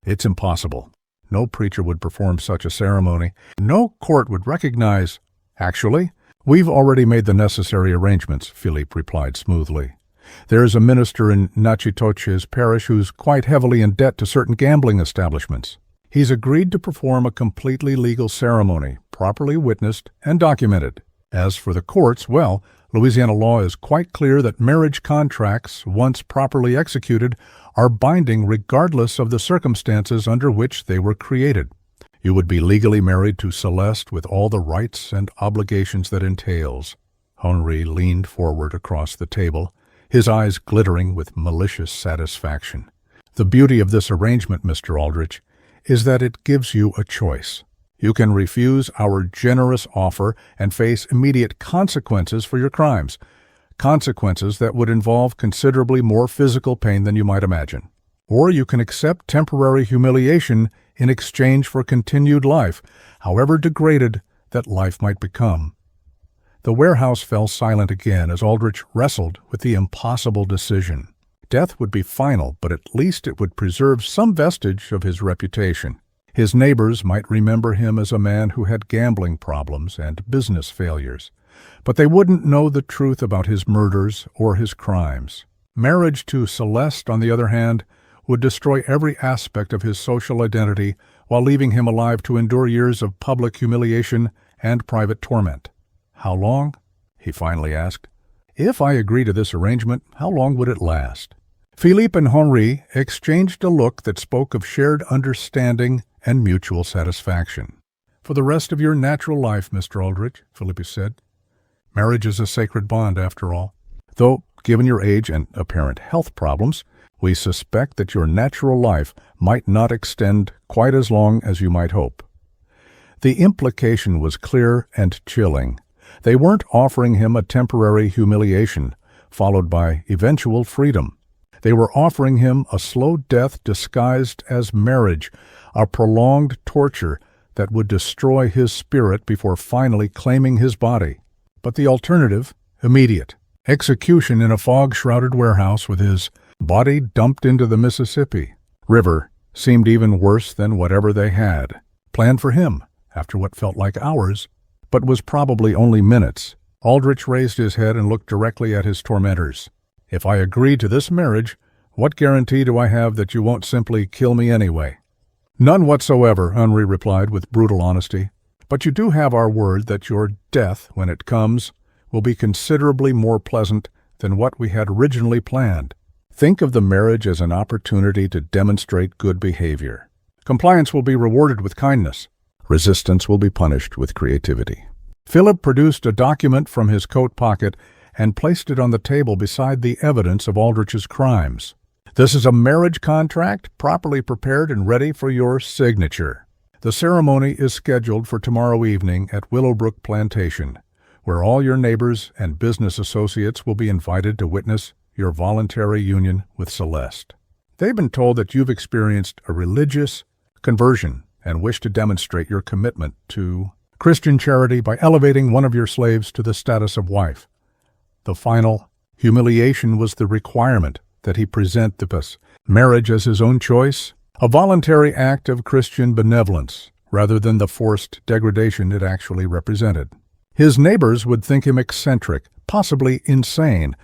It's impossible. No preacher would perform such a ceremony. No court would recognize—" "Actually, we've already made the necessary arrangements," Philippe replied smoothly. "There is a minister in Natchitoches parish who's quite heavily in debt to certain gambling establishments. He's agreed to perform a completely legal ceremony, properly witnessed and documented. As for the courts, well, Louisiana law is quite clear that marriage contracts, once properly executed, are binding regardless of the circumstances under which they were created. You would be legally married to Celeste with all the rights and obligations that entails." Henri leaned forward across the table, his eyes glittering with malicious satisfaction. "The beauty of this arrangement, Mr. Aldrich, is that it gives you a choice. You can refuse our generous offer and face immediate consequences for your crimes, consequences that would involve considerably more physical pain than you might imagine. Or you can accept temporary humiliation in exchange for continued life, however degraded that life might become." The warehouse fell silent again as Aldrich wrestled with the impossible decision. Death would be final, but at least it would preserve some vestige of his reputation. His neighbors might remember him as a man who had gambling problems and business failures, but they wouldn't know the truth about his murders or his crimes. Marriage to Celeste, on the other hand, would destroy every aspect of his social identity while leaving him alive to endure years of public humiliation and private torment. "How long?" he finally asked. "If I agree to this arrangement, how long would it last?" Philippe and Henri exchanged a look that spoke of shared understanding and mutual satisfaction. "For the rest of your natural life, Mr. Aldrich," Philippe said. "Marriage is a sacred bond, after all. Though, given your age and apparent health problems, we suspect that your natural life might not extend quite as long as you might hope." The implication was clear and chilling. They weren't offering him a temporary humiliation, followed by eventual freedom. They were offering him a slow death disguised as marriage, a prolonged torture that would destroy his spirit before finally claiming his body. But the alternative, immediate. Execution in a fog-shrouded warehouse with his body dumped into the Mississippi River seemed even worse than whatever they had planned for him after what felt like hours, but was probably only minutes. Aldrich raised his head and looked directly at his tormentors. "If I agree to this marriage, what guarantee do I have that you won't simply kill me anyway?" "None whatsoever," Henri replied with brutal honesty. "But you do have our word that your death, when it comes, will be considerably more pleasant than what we had originally planned. Think of the marriage as an opportunity to demonstrate good behavior. Compliance will be rewarded with kindness. Resistance will be punished with creativity." Philip produced a document from his coat pocket and placed it on the table beside the evidence of Aldrich's crimes. "This is a marriage contract, properly prepared and ready for your signature. The ceremony is scheduled for tomorrow evening at Willowbrook Plantation, where all your neighbors and business associates will be invited to witness your voluntary union with Celeste. They've been told that you've experienced a religious conversion and wish to demonstrate your commitment to Christian charity by elevating one of your slaves to the status of wife. The final humiliation was the requirement that he present the marriage as his own choice, a voluntary act of Christian benevolence, rather than the forced degradation it actually represented. His neighbors would think him eccentric, possibly insane,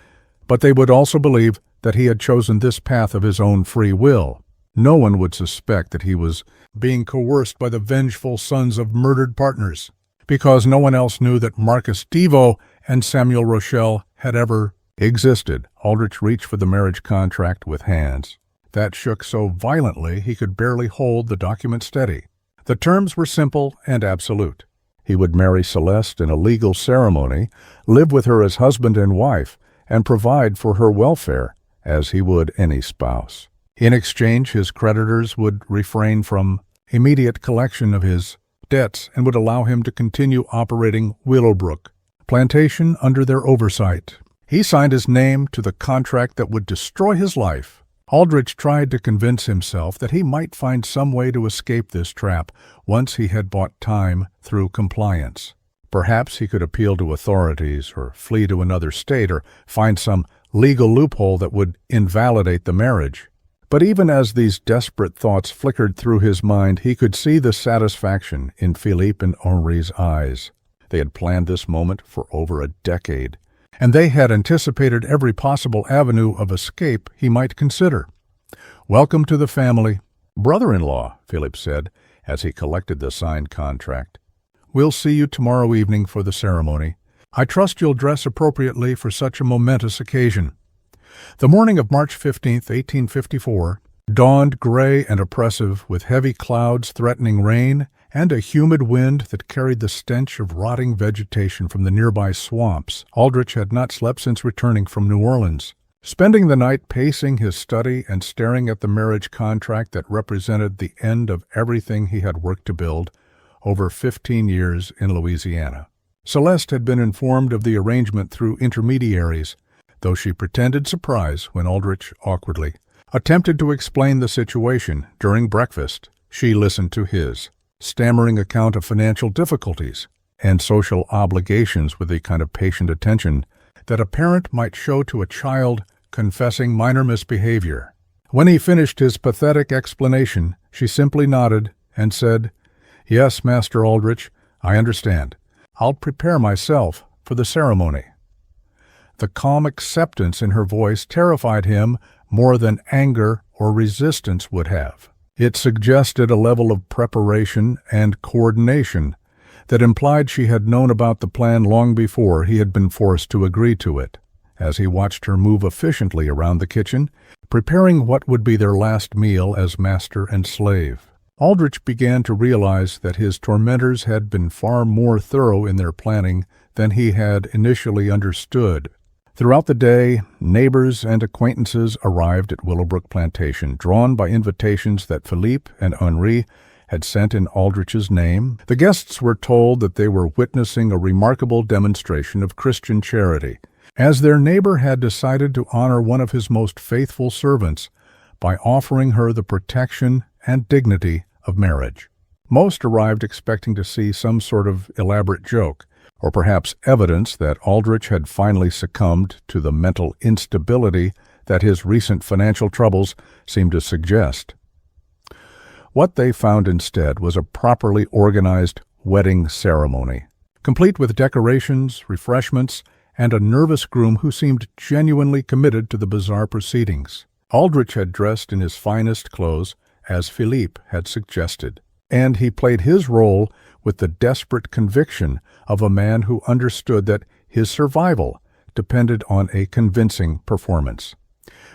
but they would also believe that he had chosen this path of his own free will. No one would suspect that he was being coerced by the vengeful sons of murdered partners, because no one else knew that Marcus Devo and Samuel Rochelle had ever existed. Aldrich reached for the marriage contract with hands that shook so violently he could barely hold the document steady. The terms were simple and absolute. He would marry Celeste in a legal ceremony, live with her as husband and wife, and provide for her welfare as he would any spouse. In exchange, his creditors would refrain from immediate collection of his debts and would allow him to continue operating Willowbrook Plantation under their oversight. He signed his name to the contract that would destroy his life. Aldrich tried to convince himself that he might find some way to escape this trap once he had bought time through compliance. Perhaps he could appeal to authorities or flee to another state or find some legal loophole that would invalidate the marriage. But even as these desperate thoughts flickered through his mind, he could see the satisfaction in Philippe and Henri's eyes. They had planned this moment for over a decade, and they had anticipated every possible avenue of escape he might consider. "Welcome to the family, brother-in-law," Philippe said as he collected the signed contract. "We'll see you tomorrow evening for the ceremony. I trust you'll dress appropriately for such a momentous occasion." The morning of March 15, 1854, dawned gray and oppressive, with heavy clouds threatening rain and a humid wind that carried the stench of rotting vegetation from the nearby swamps. Aldrich had not slept since returning from New Orleans, spending the night pacing his study and staring at the marriage contract that represented the end of everything he had worked to build over 15 years in Louisiana. Celeste had been informed of the arrangement through intermediaries, though she pretended surprise when Aldrich awkwardly attempted to explain the situation. During breakfast, she listened to his stammering account of financial difficulties and social obligations with the kind of patient attention that a parent might show to a child confessing minor misbehavior. When he finished his pathetic explanation, she simply nodded and said, "Yes, Master Aldrich, I understand. I'll prepare myself for the ceremony." The calm acceptance in her voice terrified him more than anger or resistance would have. It suggested a level of preparation and coordination that implied she had known about the plan long before he had been forced to agree to it. As he watched her move efficiently around the kitchen, preparing what would be their last meal as master and slave, Aldrich began to realize that his tormentors had been far more thorough in their planning than he had initially understood. Throughout the day, neighbors and acquaintances arrived at Willowbrook Plantation, drawn by invitations that Philippe and Henri had sent in Aldrich's name. The guests were told that they were witnessing a remarkable demonstration of Christian charity, as their neighbor had decided to honor one of his most faithful servants by offering her the protection and dignity of marriage. Most arrived expecting to see some sort of elaborate joke, or perhaps evidence that Aldrich had finally succumbed to the mental instability that his recent financial troubles seemed to suggest. What they found instead was a properly organized wedding ceremony, complete with decorations, refreshments, and a nervous groom who seemed genuinely committed to the bizarre proceedings. Aldrich had dressed in his finest clothes, as Philippe had suggested, and he played his role with the desperate conviction of a man who understood that his survival depended on a convincing performance.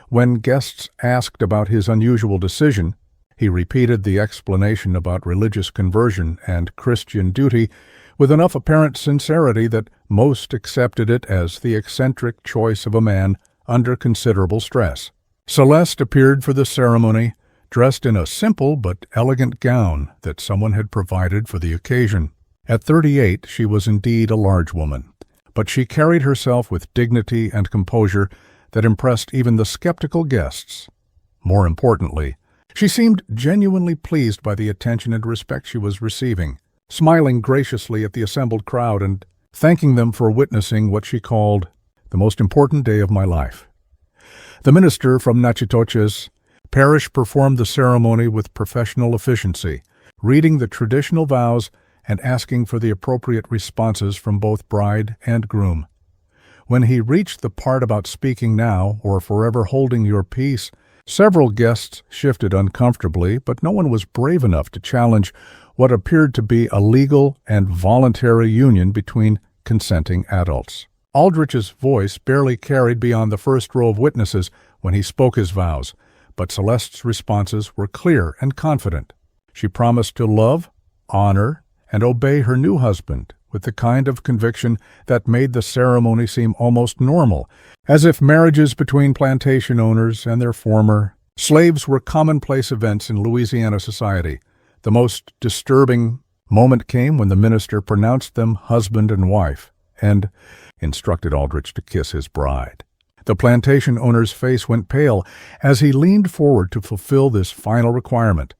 When guests asked about his unusual decision, he repeated the explanation about religious conversion and Christian duty with enough apparent sincerity that most accepted it as the eccentric choice of a man under considerable stress. Celeste appeared for the ceremony, dressed in a simple but elegant gown that someone had provided for the occasion. At 38, she was indeed a large woman, but she carried herself with dignity and composure that impressed even the skeptical guests. More importantly, she seemed genuinely pleased by the attention and respect she was receiving, smiling graciously at the assembled crowd and thanking them for witnessing what she called the most important day of my life. The minister from Natchitoches parish performed the ceremony with professional efficiency, reading the traditional vows and asking for the appropriate responses from both bride and groom. When he reached the part about speaking now or forever holding your peace, several guests shifted uncomfortably, but no one was brave enough to challenge what appeared to be a legal and voluntary union between consenting adults. Aldrich's voice barely carried beyond the first row of witnesses when he spoke his vows, but Celeste's responses were clear and confident. She promised to love, honor, and obey her new husband with the kind of conviction that made the ceremony seem almost normal, as if marriages between plantation owners and their former slaves were commonplace events in Louisiana society. The most disturbing moment came when the minister pronounced them husband and wife, and instructed Aldrich to kiss his bride. The plantation owner's face went pale as he leaned forward to fulfill this final requirement,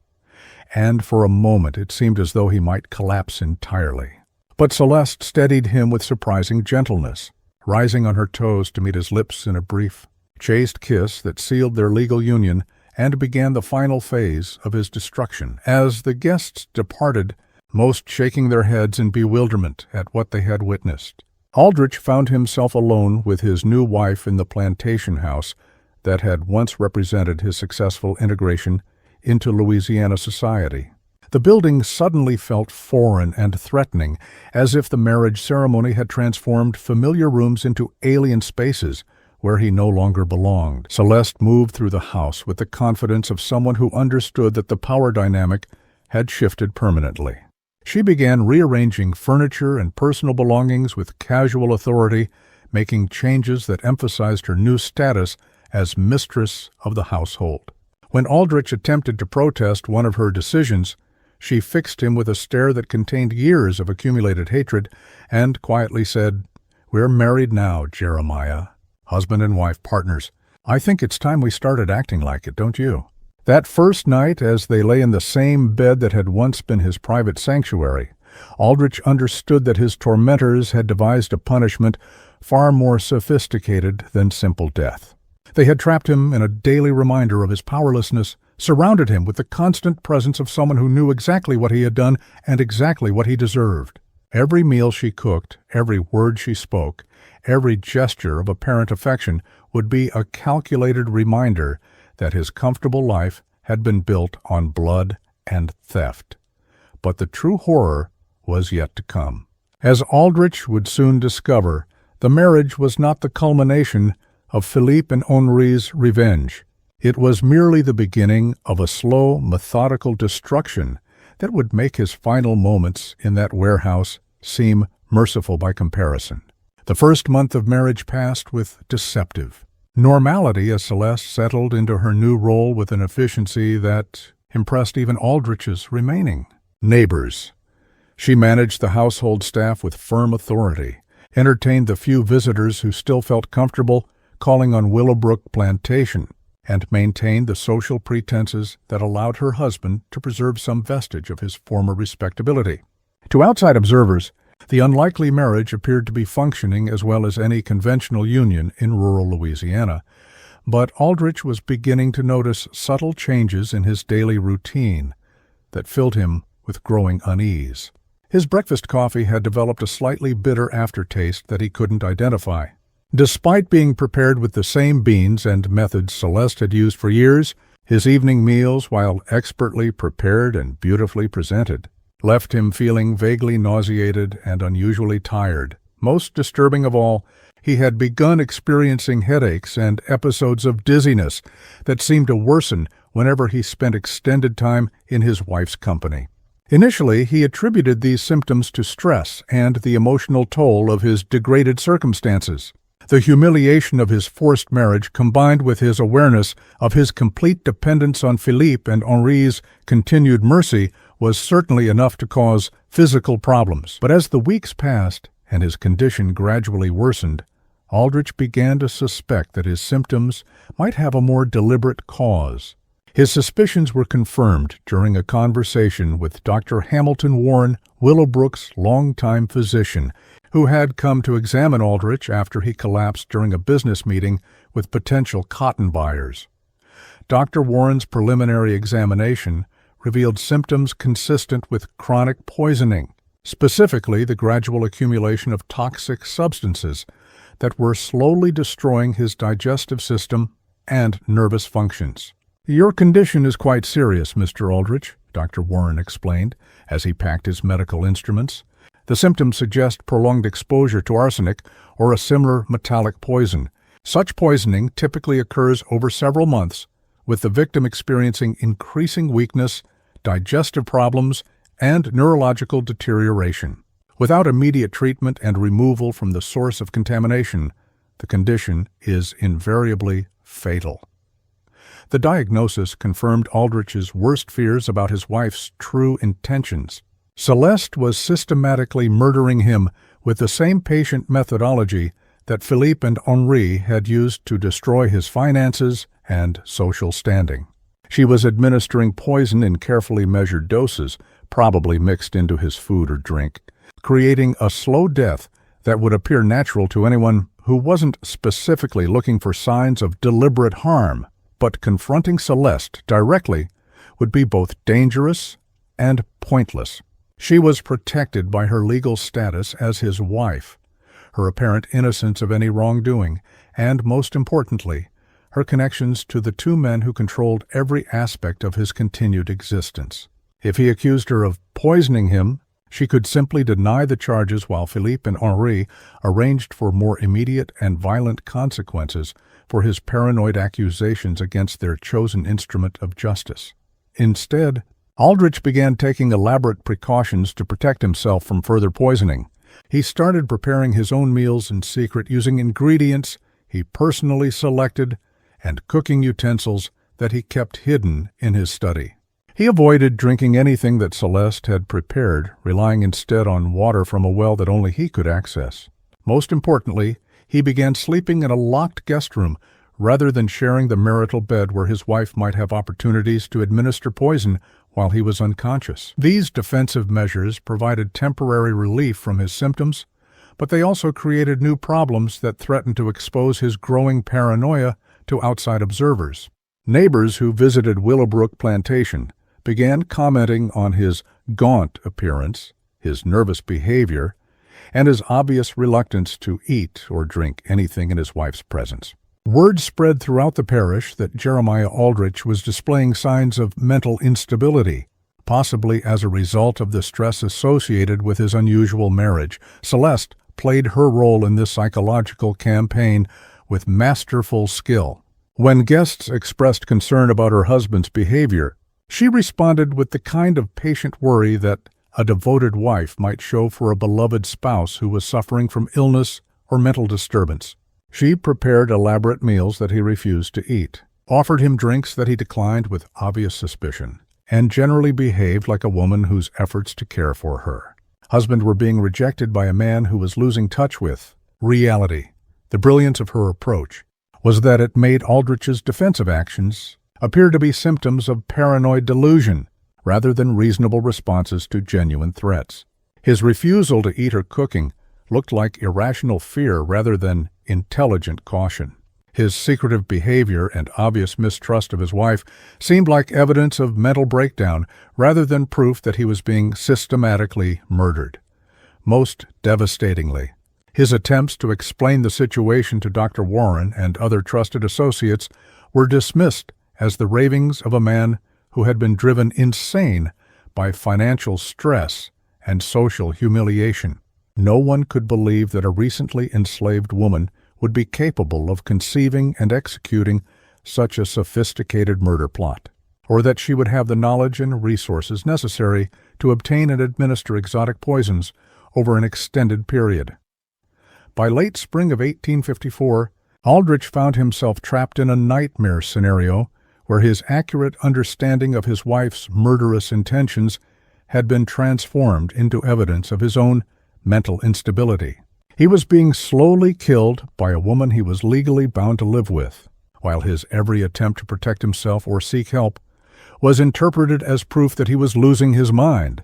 and for a moment it seemed as though he might collapse entirely. But Celeste steadied him with surprising gentleness, rising on her toes to meet his lips in a brief, chaste kiss that sealed their legal union and began the final phase of his destruction. As the guests departed, most shaking their heads in bewilderment at what they had witnessed, Aldrich found himself alone with his new wife in the plantation house that had once represented his successful integration into Louisiana society. The building suddenly felt foreign and threatening, as if the marriage ceremony had transformed familiar rooms into alien spaces where he no longer belonged. Celeste moved through the house with the confidence of someone who understood that the power dynamic had shifted permanently. She began rearranging furniture and personal belongings with casual authority, making changes that emphasized her new status as mistress of the household. When Aldrich attempted to protest one of her decisions, she fixed him with a stare that contained years of accumulated hatred and quietly said, "We're married now, Jeremiah. Husband and wife partners. I think it's time we started acting like it, don't you?" That first night, as they lay in the same bed that had once been his private sanctuary, Aldrich understood that his tormentors had devised a punishment far more sophisticated than simple death. They had trapped him in a daily reminder of his powerlessness, surrounded him with the constant presence of someone who knew exactly what he had done and exactly what he deserved. Every meal she cooked, every word she spoke, every gesture of apparent affection would be a calculated reminder that his comfortable life had been built on blood and theft. But the true horror was yet to come. As Aldrich would soon discover, the marriage was not the culmination of Philippe and Henri's revenge. It was merely the beginning of a slow, methodical destruction that would make his final moments in that warehouse seem merciful by comparison. The first month of marriage passed with deceptive normality as Celeste settled into her new role with an efficiency that impressed even Aldrich's remaining neighbors. She managed the household staff with firm authority, entertained the few visitors who still felt comfortable calling on Willowbrook Plantation, and maintained the social pretenses that allowed her husband to preserve some vestige of his former respectability. To outside observers, the unlikely marriage appeared to be functioning as well as any conventional union in rural Louisiana. But Aldrich was beginning to notice subtle changes in his daily routine that filled him with growing unease. His breakfast coffee had developed a slightly bitter aftertaste that he couldn't identify. Despite being prepared with the same beans and methods Celeste had used for years, his evening meals, while expertly prepared and beautifully presented, left him feeling vaguely nauseated and unusually tired. Most disturbing of all, he had begun experiencing headaches and episodes of dizziness that seemed to worsen whenever he spent extended time in his wife's company. Initially, he attributed these symptoms to stress and the emotional toll of his degraded circumstances. The humiliation of his forced marriage, combined with his awareness of his complete dependence on Philippe and Henri's continued mercy, was certainly enough to cause physical problems. But as the weeks passed and his condition gradually worsened, Aldrich began to suspect that his symptoms might have a more deliberate cause. His suspicions were confirmed during a conversation with Dr. Hamilton Warren, Willowbrook's longtime physician, who had come to examine Aldrich after he collapsed during a business meeting with potential cotton buyers. Dr. Warren's preliminary examination revealed symptoms consistent with chronic poisoning, specifically the gradual accumulation of toxic substances that were slowly destroying his digestive system and nervous functions. "Your condition is quite serious, Mr. Aldrich," Dr. Warren explained as he packed his medical instruments. "The symptoms suggest prolonged exposure to arsenic or a similar metallic poison. Such poisoning typically occurs over several months, with the victim experiencing increasing weakness, digestive problems, and neurological deterioration. Without immediate treatment and removal from the source of contamination, the condition is invariably fatal." The diagnosis confirmed Aldrich's worst fears about his wife's true intentions. Celeste was systematically murdering him with the same patient methodology that Philippe and Henri had used to destroy his finances and social standing. She was administering poison in carefully measured doses, probably mixed into his food or drink, creating a slow death that would appear natural to anyone who wasn't specifically looking for signs of deliberate harm. But confronting Celeste directly would be both dangerous and pointless. She was protected by her legal status as his wife, her apparent innocence of any wrongdoing, and, most importantly, her connections to the two men who controlled every aspect of his continued existence. If he accused her of poisoning him, she could simply deny the charges while Philippe and Henri arranged for more immediate and violent consequences for his paranoid accusations against their chosen instrument of justice. Instead, Aldrich began taking elaborate precautions to protect himself from further poisoning. He started preparing his own meals in secret using ingredients he personally selected and cooking utensils that he kept hidden in his study. He avoided drinking anything that Celeste had prepared, relying instead on water from a well that only he could access. Most importantly, he began sleeping in a locked guest room rather than sharing the marital bed where his wife might have opportunities to administer poison while he was unconscious. These defensive measures provided temporary relief from his symptoms, but they also created new problems that threatened to expose his growing paranoia to outside observers. Neighbors who visited Willowbrook Plantation began commenting on his gaunt appearance, his nervous behavior, and his obvious reluctance to eat or drink anything in his wife's presence. Word spread throughout the parish that Jeremiah Aldrich was displaying signs of mental instability, possibly as a result of the stress associated with his unusual marriage. Celeste played her role in this psychological campaign with masterful skill. When guests expressed concern about her husband's behavior, she responded with the kind of patient worry that a devoted wife might show for a beloved spouse who was suffering from illness or mental disturbance. She prepared elaborate meals that he refused to eat, offered him drinks that he declined with obvious suspicion, and generally behaved like a woman whose efforts to care for her husband were being rejected by a man who was losing touch with reality. The brilliance of her approach was that it made Aldrich's defensive actions appear to be symptoms of paranoid delusion rather than reasonable responses to genuine threats. His refusal to eat her cooking looked like irrational fear rather than intelligent caution. His secretive behavior and obvious mistrust of his wife seemed like evidence of mental breakdown rather than proof that he was being systematically murdered. Most devastatingly, his attempts to explain the situation to Dr. Warren and other trusted associates were dismissed as the ravings of a man who had been driven insane by financial stress and social humiliation. No one could believe that a recently enslaved woman would be capable of conceiving and executing such a sophisticated murder plot, or that she would have the knowledge and resources necessary to obtain and administer exotic poisons over an extended period. By late spring of 1854, Aldrich found himself trapped in a nightmare scenario where his accurate understanding of his wife's murderous intentions had been transformed into evidence of his own mental instability. He was being slowly killed by a woman he was legally bound to live with, while his every attempt to protect himself or seek help was interpreted as proof that he was losing his mind.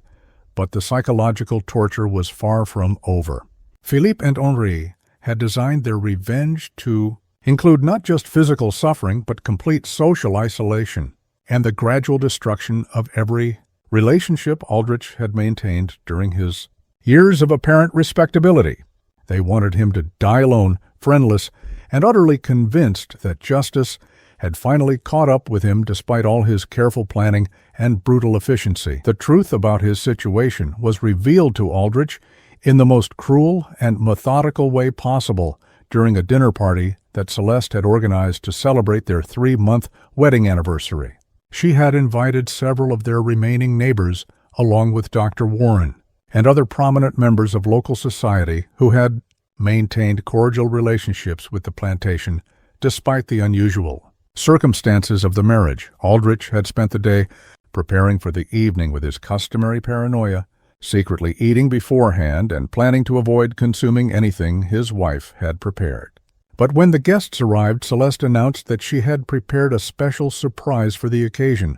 But the psychological torture was far from over. Philippe and Henri had designed their revenge to include not just physical suffering but complete social isolation and the gradual destruction of every relationship Aldrich had maintained during his years of apparent respectability. They wanted him to die alone, friendless, and utterly convinced that justice had finally caught up with him despite all his careful planning and brutal efficiency. The truth about his situation was revealed to Aldrich in the most cruel and methodical way possible during a dinner party that Celeste had organized to celebrate their 3-month wedding anniversary. She had invited several of their remaining neighbors, along with Dr. Warren and other prominent members of local society who had maintained cordial relationships with the plantation despite the unusual circumstances of the marriage. Aldrich had spent the day preparing for the evening with his customary paranoia, secretly eating beforehand and planning to avoid consuming anything his wife had prepared. But when the guests arrived, Celeste announced that she had prepared a special surprise for the occasion,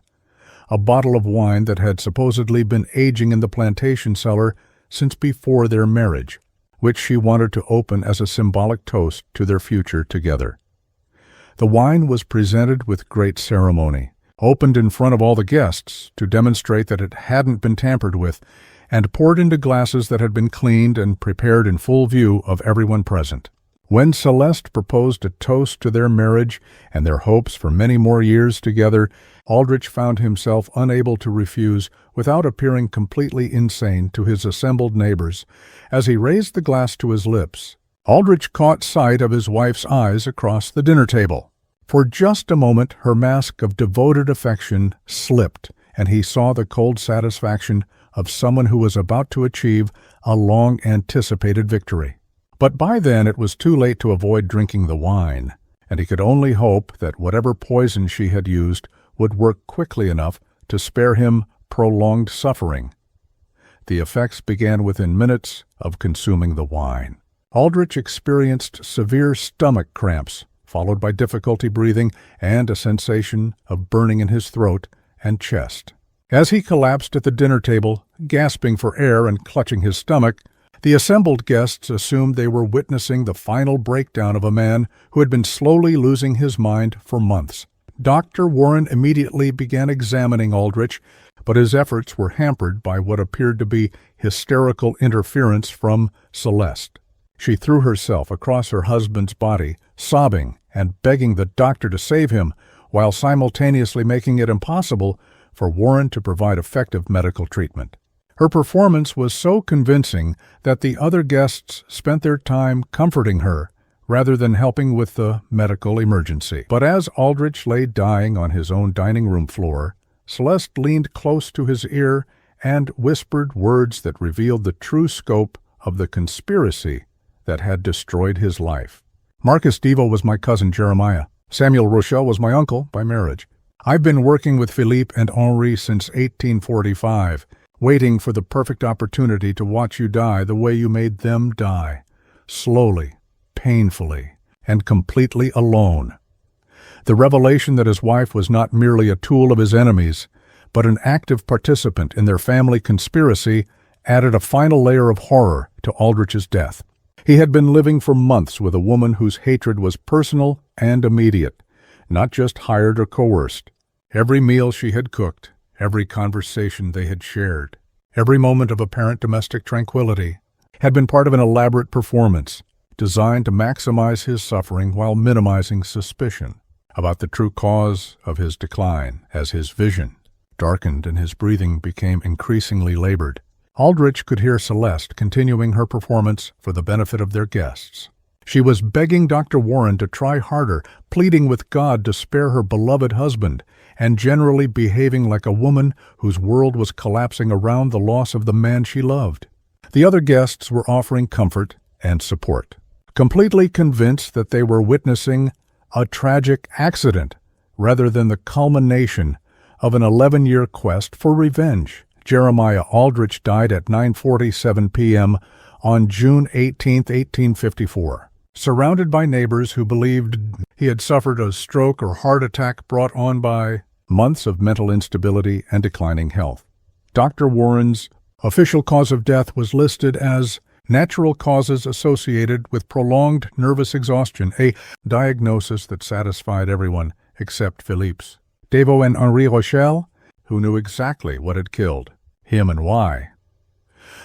a bottle of wine that had supposedly been aging in the plantation cellar since before their marriage, which she wanted to open as a symbolic toast to their future together. The wine was presented with great ceremony, opened in front of all the guests to demonstrate that it hadn't been tampered with, and poured into glasses that had been cleaned and prepared in full view of everyone present. When Celeste proposed a toast to their marriage and their hopes for many more years together, Aldrich found himself unable to refuse without appearing completely insane to his assembled neighbors. As he raised the glass to his lips, Aldrich caught sight of his wife's eyes across the dinner table. For just a moment her mask of devoted affection slipped, and he saw the cold satisfaction of someone who was about to achieve a long-anticipated victory. But by then it was too late to avoid drinking the wine, and he could only hope that whatever poison she had used would work quickly enough to spare him prolonged suffering. The effects began within minutes of consuming the wine. Aldrich experienced severe stomach cramps, followed by difficulty breathing and a sensation of burning in his throat and chest. As he collapsed at the dinner table, gasping for air and clutching his stomach, the assembled guests assumed they were witnessing the final breakdown of a man who had been slowly losing his mind for months. Dr. Warren immediately began examining Aldrich, but his efforts were hampered by what appeared to be hysterical interference from Celeste. She threw herself across her husband's body, sobbing and begging the doctor to save him, while simultaneously making it impossible for Warren to provide effective medical treatment. Her performance was so convincing that the other guests spent their time comforting her rather than helping with the medical emergency. But as Aldrich lay dying on his own dining room floor, Celeste leaned close to his ear and whispered words that revealed the true scope of the conspiracy that had destroyed his life. Marcus Devo was my cousin Jeremiah. Samuel Rochelle was my uncle by marriage. I've been working with Philippe and Henri since 1845, waiting for the perfect opportunity to watch you die the way you made them die, slowly, painfully, and completely alone. The revelation that his wife was not merely a tool of his enemies, but an active participant in their family conspiracy added a final layer of horror to Aldrich's death. He had been living for months with a woman whose hatred was personal and immediate, not just hired or coerced. Every meal she had cooked, every conversation they had shared, every moment of apparent domestic tranquility had been part of an elaborate performance designed to maximize his suffering while minimizing suspicion about the true cause of his decline. As his vision darkened and his breathing became increasingly labored, Aldrich could hear Celeste continuing her performance for the benefit of their guests. She was begging Dr. Warren to try harder, pleading with God to spare her beloved husband, and generally behaving like a woman whose world was collapsing around the loss of the man she loved. The other guests were offering comfort and support, completely convinced that they were witnessing a tragic accident rather than the culmination of an 11-year quest for revenge. Jeremiah Aldrich died at 9:47 p.m. on June 18, 1854, surrounded by neighbors who believed he had suffered a stroke or heart attack brought on by months of mental instability and declining health. Dr. Warren's official cause of death was listed as natural causes associated with prolonged nervous exhaustion, a diagnosis that satisfied everyone except Philippe's. Devo and Henri Rochelle, who knew exactly what had killed him and why.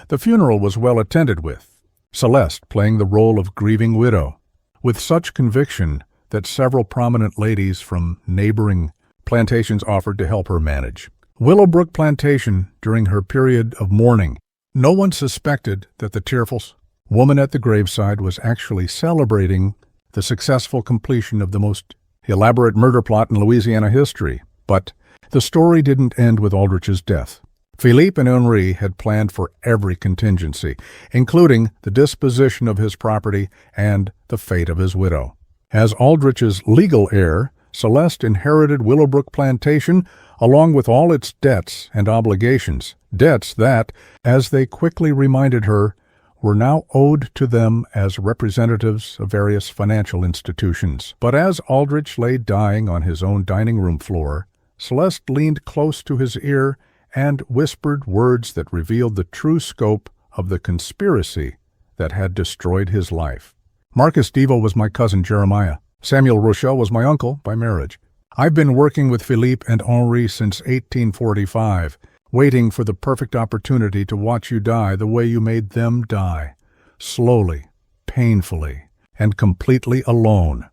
The funeral was well attended with, Celeste playing the role of grieving widow, with such conviction that several prominent ladies from neighboring plantations offered to help her manage Willowbrook Plantation during her period of mourning. No one suspected that the tearful woman at the graveside was actually celebrating the successful completion of the most elaborate murder plot in Louisiana history. But the story didn't end with Aldrich's death. Philippe and Henri had planned for every contingency, including the disposition of his property and the fate of his widow. As Aldrich's legal heir, Celeste inherited Willowbrook Plantation along with all its debts and obligations, debts that, as they quickly reminded her, were now owed to them as representatives of various financial institutions. But as Aldrich lay dying on his own dining room floor, Celeste leaned close to his ear and whispered words that revealed the true scope of the conspiracy that had destroyed his life. Marcus Devo was my cousin Jeremiah. Samuel Rochelle was my uncle by marriage. I've been working with Philippe and Henri since 1845, waiting for the perfect opportunity to watch you die the way you made them die, slowly, painfully, and completely alone.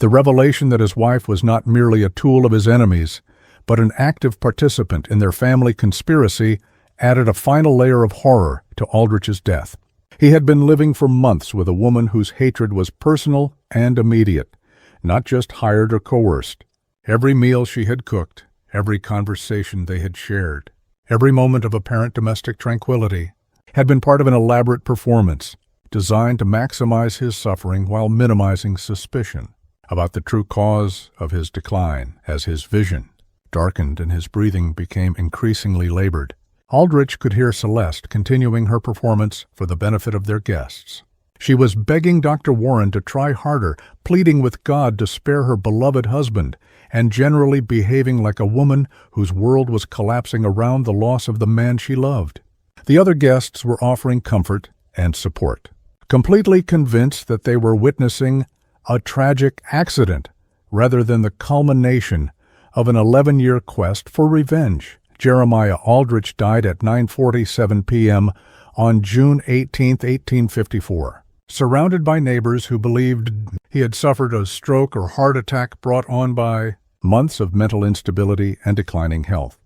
The revelation that his wife was not merely a tool of his enemies, but an active participant in their family conspiracy added a final layer of horror to Aldrich's death. He had been living for months with a woman whose hatred was personal and immediate, not just hired or coerced. Every meal she had cooked, every conversation they had shared, every moment of apparent domestic tranquility had been part of an elaborate performance designed to maximize his suffering while minimizing suspicion about the true cause of his decline. As his vision darkened and his breathing became increasingly labored, Aldrich could hear Celeste continuing her performance for the benefit of their guests. She was begging Dr. Warren to try harder, pleading with God to spare her beloved husband, and generally behaving like a woman whose world was collapsing around the loss of the man she loved. The other guests were offering comfort and support, completely convinced that they were witnessing a tragic accident rather than the culmination of an 11-year quest for revenge. Jeremiah Aldrich died at 9:47 p.m. on June 18, 1854, surrounded by neighbors who believed he had suffered a stroke or heart attack brought on by months of mental instability and declining health.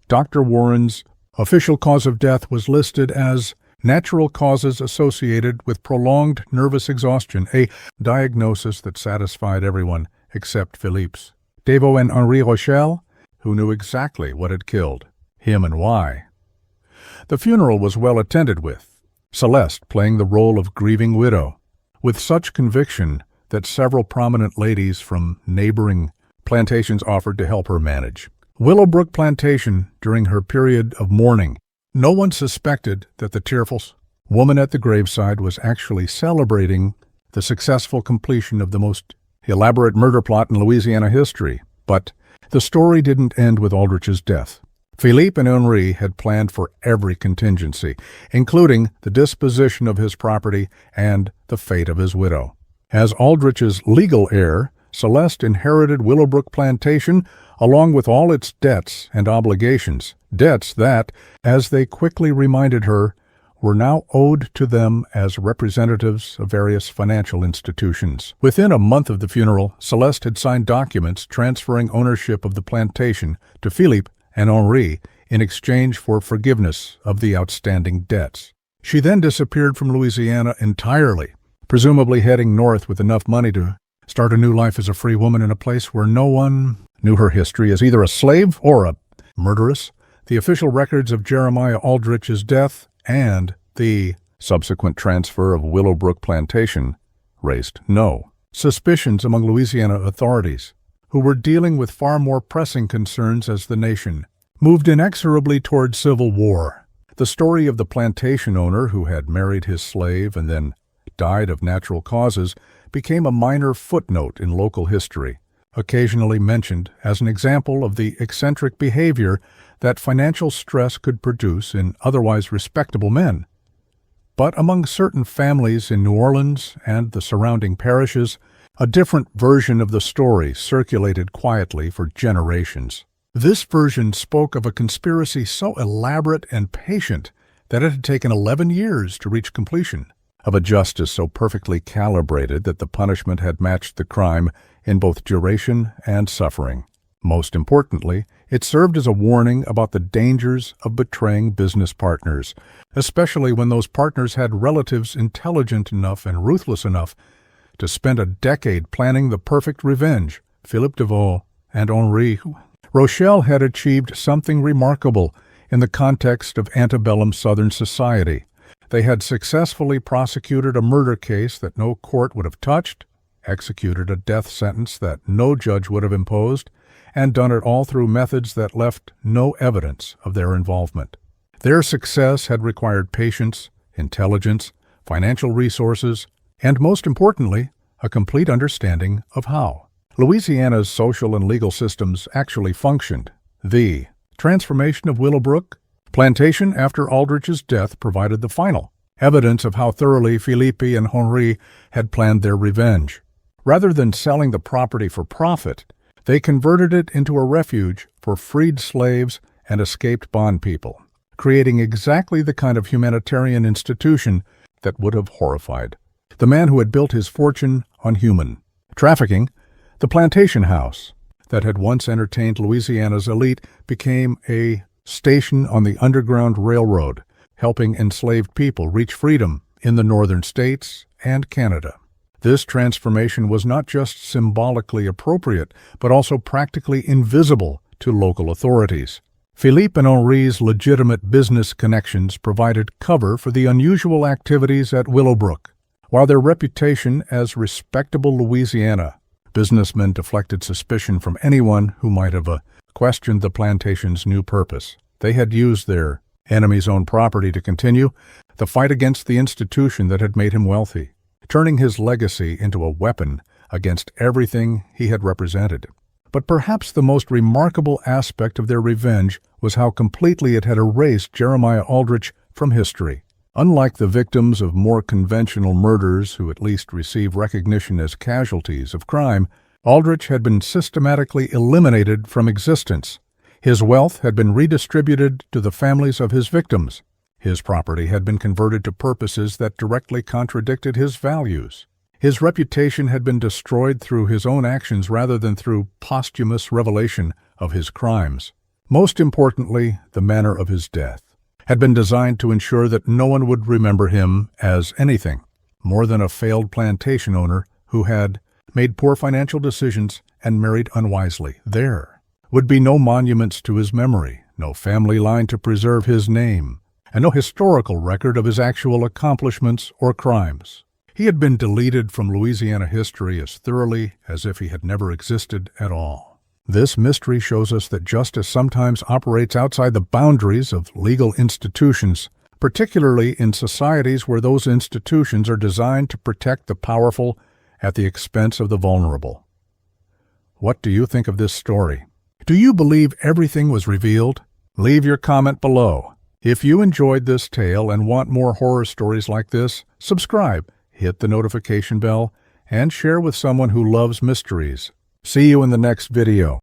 Dr. Warren's official cause of death was listed as natural causes associated with prolonged nervous exhaustion, a diagnosis that satisfied everyone except Philippe's. Devo and Henri Rochelle, who knew exactly what had killed him and why. The funeral was well attended with, Celeste playing the role of grieving widow, with such conviction that several prominent ladies from neighboring plantations offered to help her manage Willowbrook Plantation during her period of mourning. No one suspected that the tearful woman at the graveside was actually celebrating the successful completion of the most elaborate murder plot in Louisiana history. But the story didn't end with Aldrich's death. Philippe and Henri had planned for every contingency, including the disposition of his property and the fate of his widow. As Aldrich's legal heir, Celeste inherited Willowbrook Plantation along with all its debts and obligations, debts that, as they quickly reminded her, were now owed to them as representatives of various financial institutions. Within a month of the funeral, Celeste had signed documents transferring ownership of the plantation to Philippe and Henri in exchange for forgiveness of the outstanding debts. She then disappeared from Louisiana entirely, presumably heading north with enough money to start a new life as a free woman in a place where no one knew her history as either a slave or a murderess. The official records of Jeremiah Aldrich's death and the subsequent transfer of Willowbrook Plantation raised no suspicions among Louisiana authorities, who were dealing with far more pressing concerns as the nation moved inexorably toward civil war. The story of the plantation owner who had married his slave and then died of natural causes became a minor footnote in local history, occasionally mentioned as an example of the eccentric behavior that financial stress could produce in otherwise respectable men. But among certain families in New Orleans and the surrounding parishes, a different version of the story circulated quietly for generations. This version spoke of a conspiracy so elaborate and patient that it had taken 11 years to reach completion, of a justice so perfectly calibrated that the punishment had matched the crime in both duration and suffering. Most importantly, it served as a warning about the dangers of betraying business partners, especially when those partners had relatives intelligent enough and ruthless enough to spend a decade planning the perfect revenge. Philippe Deveau and Henri Rochelle had achieved something remarkable in the context of antebellum Southern society. They had successfully prosecuted a murder case that no court would have touched, executed a death sentence that no judge would have imposed, and done it all through methods that left no evidence of their involvement. Their success had required patience, intelligence, financial resources, and most importantly, a complete understanding of how Louisiana's social and legal systems actually functioned. The transformation of Willowbrook Plantation after Aldrich's death provided the final evidence of how thoroughly Philippe and Henri had planned their revenge. Rather than selling the property for profit, they converted it into a refuge for freed slaves and escaped bond people, creating exactly the kind of humanitarian institution that would have horrified the man who had built his fortune on human trafficking. The plantation house that had once entertained Louisiana's elite became a station on the Underground Railroad, helping enslaved people reach freedom in the northern states and Canada. This transformation was not just symbolically appropriate, but also practically invisible to local authorities. Philippe and Henri's legitimate business connections provided cover for the unusual activities at Willowbrook, while their reputation as respectable Louisiana businessmen deflected suspicion from anyone who might have questioned the plantation's new purpose. They had used their enemy's own property to continue the fight against the institution that had made him wealthy, turning his legacy into a weapon against everything he had represented. But perhaps the most remarkable aspect of their revenge was how completely it had erased Jeremiah Aldrich from history. Unlike the victims of more conventional murders who at least receive recognition as casualties of crime, Aldrich had been systematically eliminated from existence. His wealth had been redistributed to the families of his victims. His property had been converted to purposes that directly contradicted his values. His reputation had been destroyed through his own actions rather than through posthumous revelation of his crimes. Most importantly, the manner of his death had been designed to ensure that no one would remember him as anything more than a failed plantation owner who had made poor financial decisions and married unwisely. There would be no monuments to his memory, no family line to preserve his name, and no historical record of his actual accomplishments or crimes. He had been deleted from Louisiana history as thoroughly as if he had never existed at all. This mystery shows us that justice sometimes operates outside the boundaries of legal institutions, particularly in societies where those institutions are designed to protect the powerful at the expense of the vulnerable. What do you think of this story? Do you believe everything was revealed? Leave your comment below. If you enjoyed this tale and want more horror stories like this, subscribe, hit the notification bell, and share with someone who loves mysteries. See you in the next video.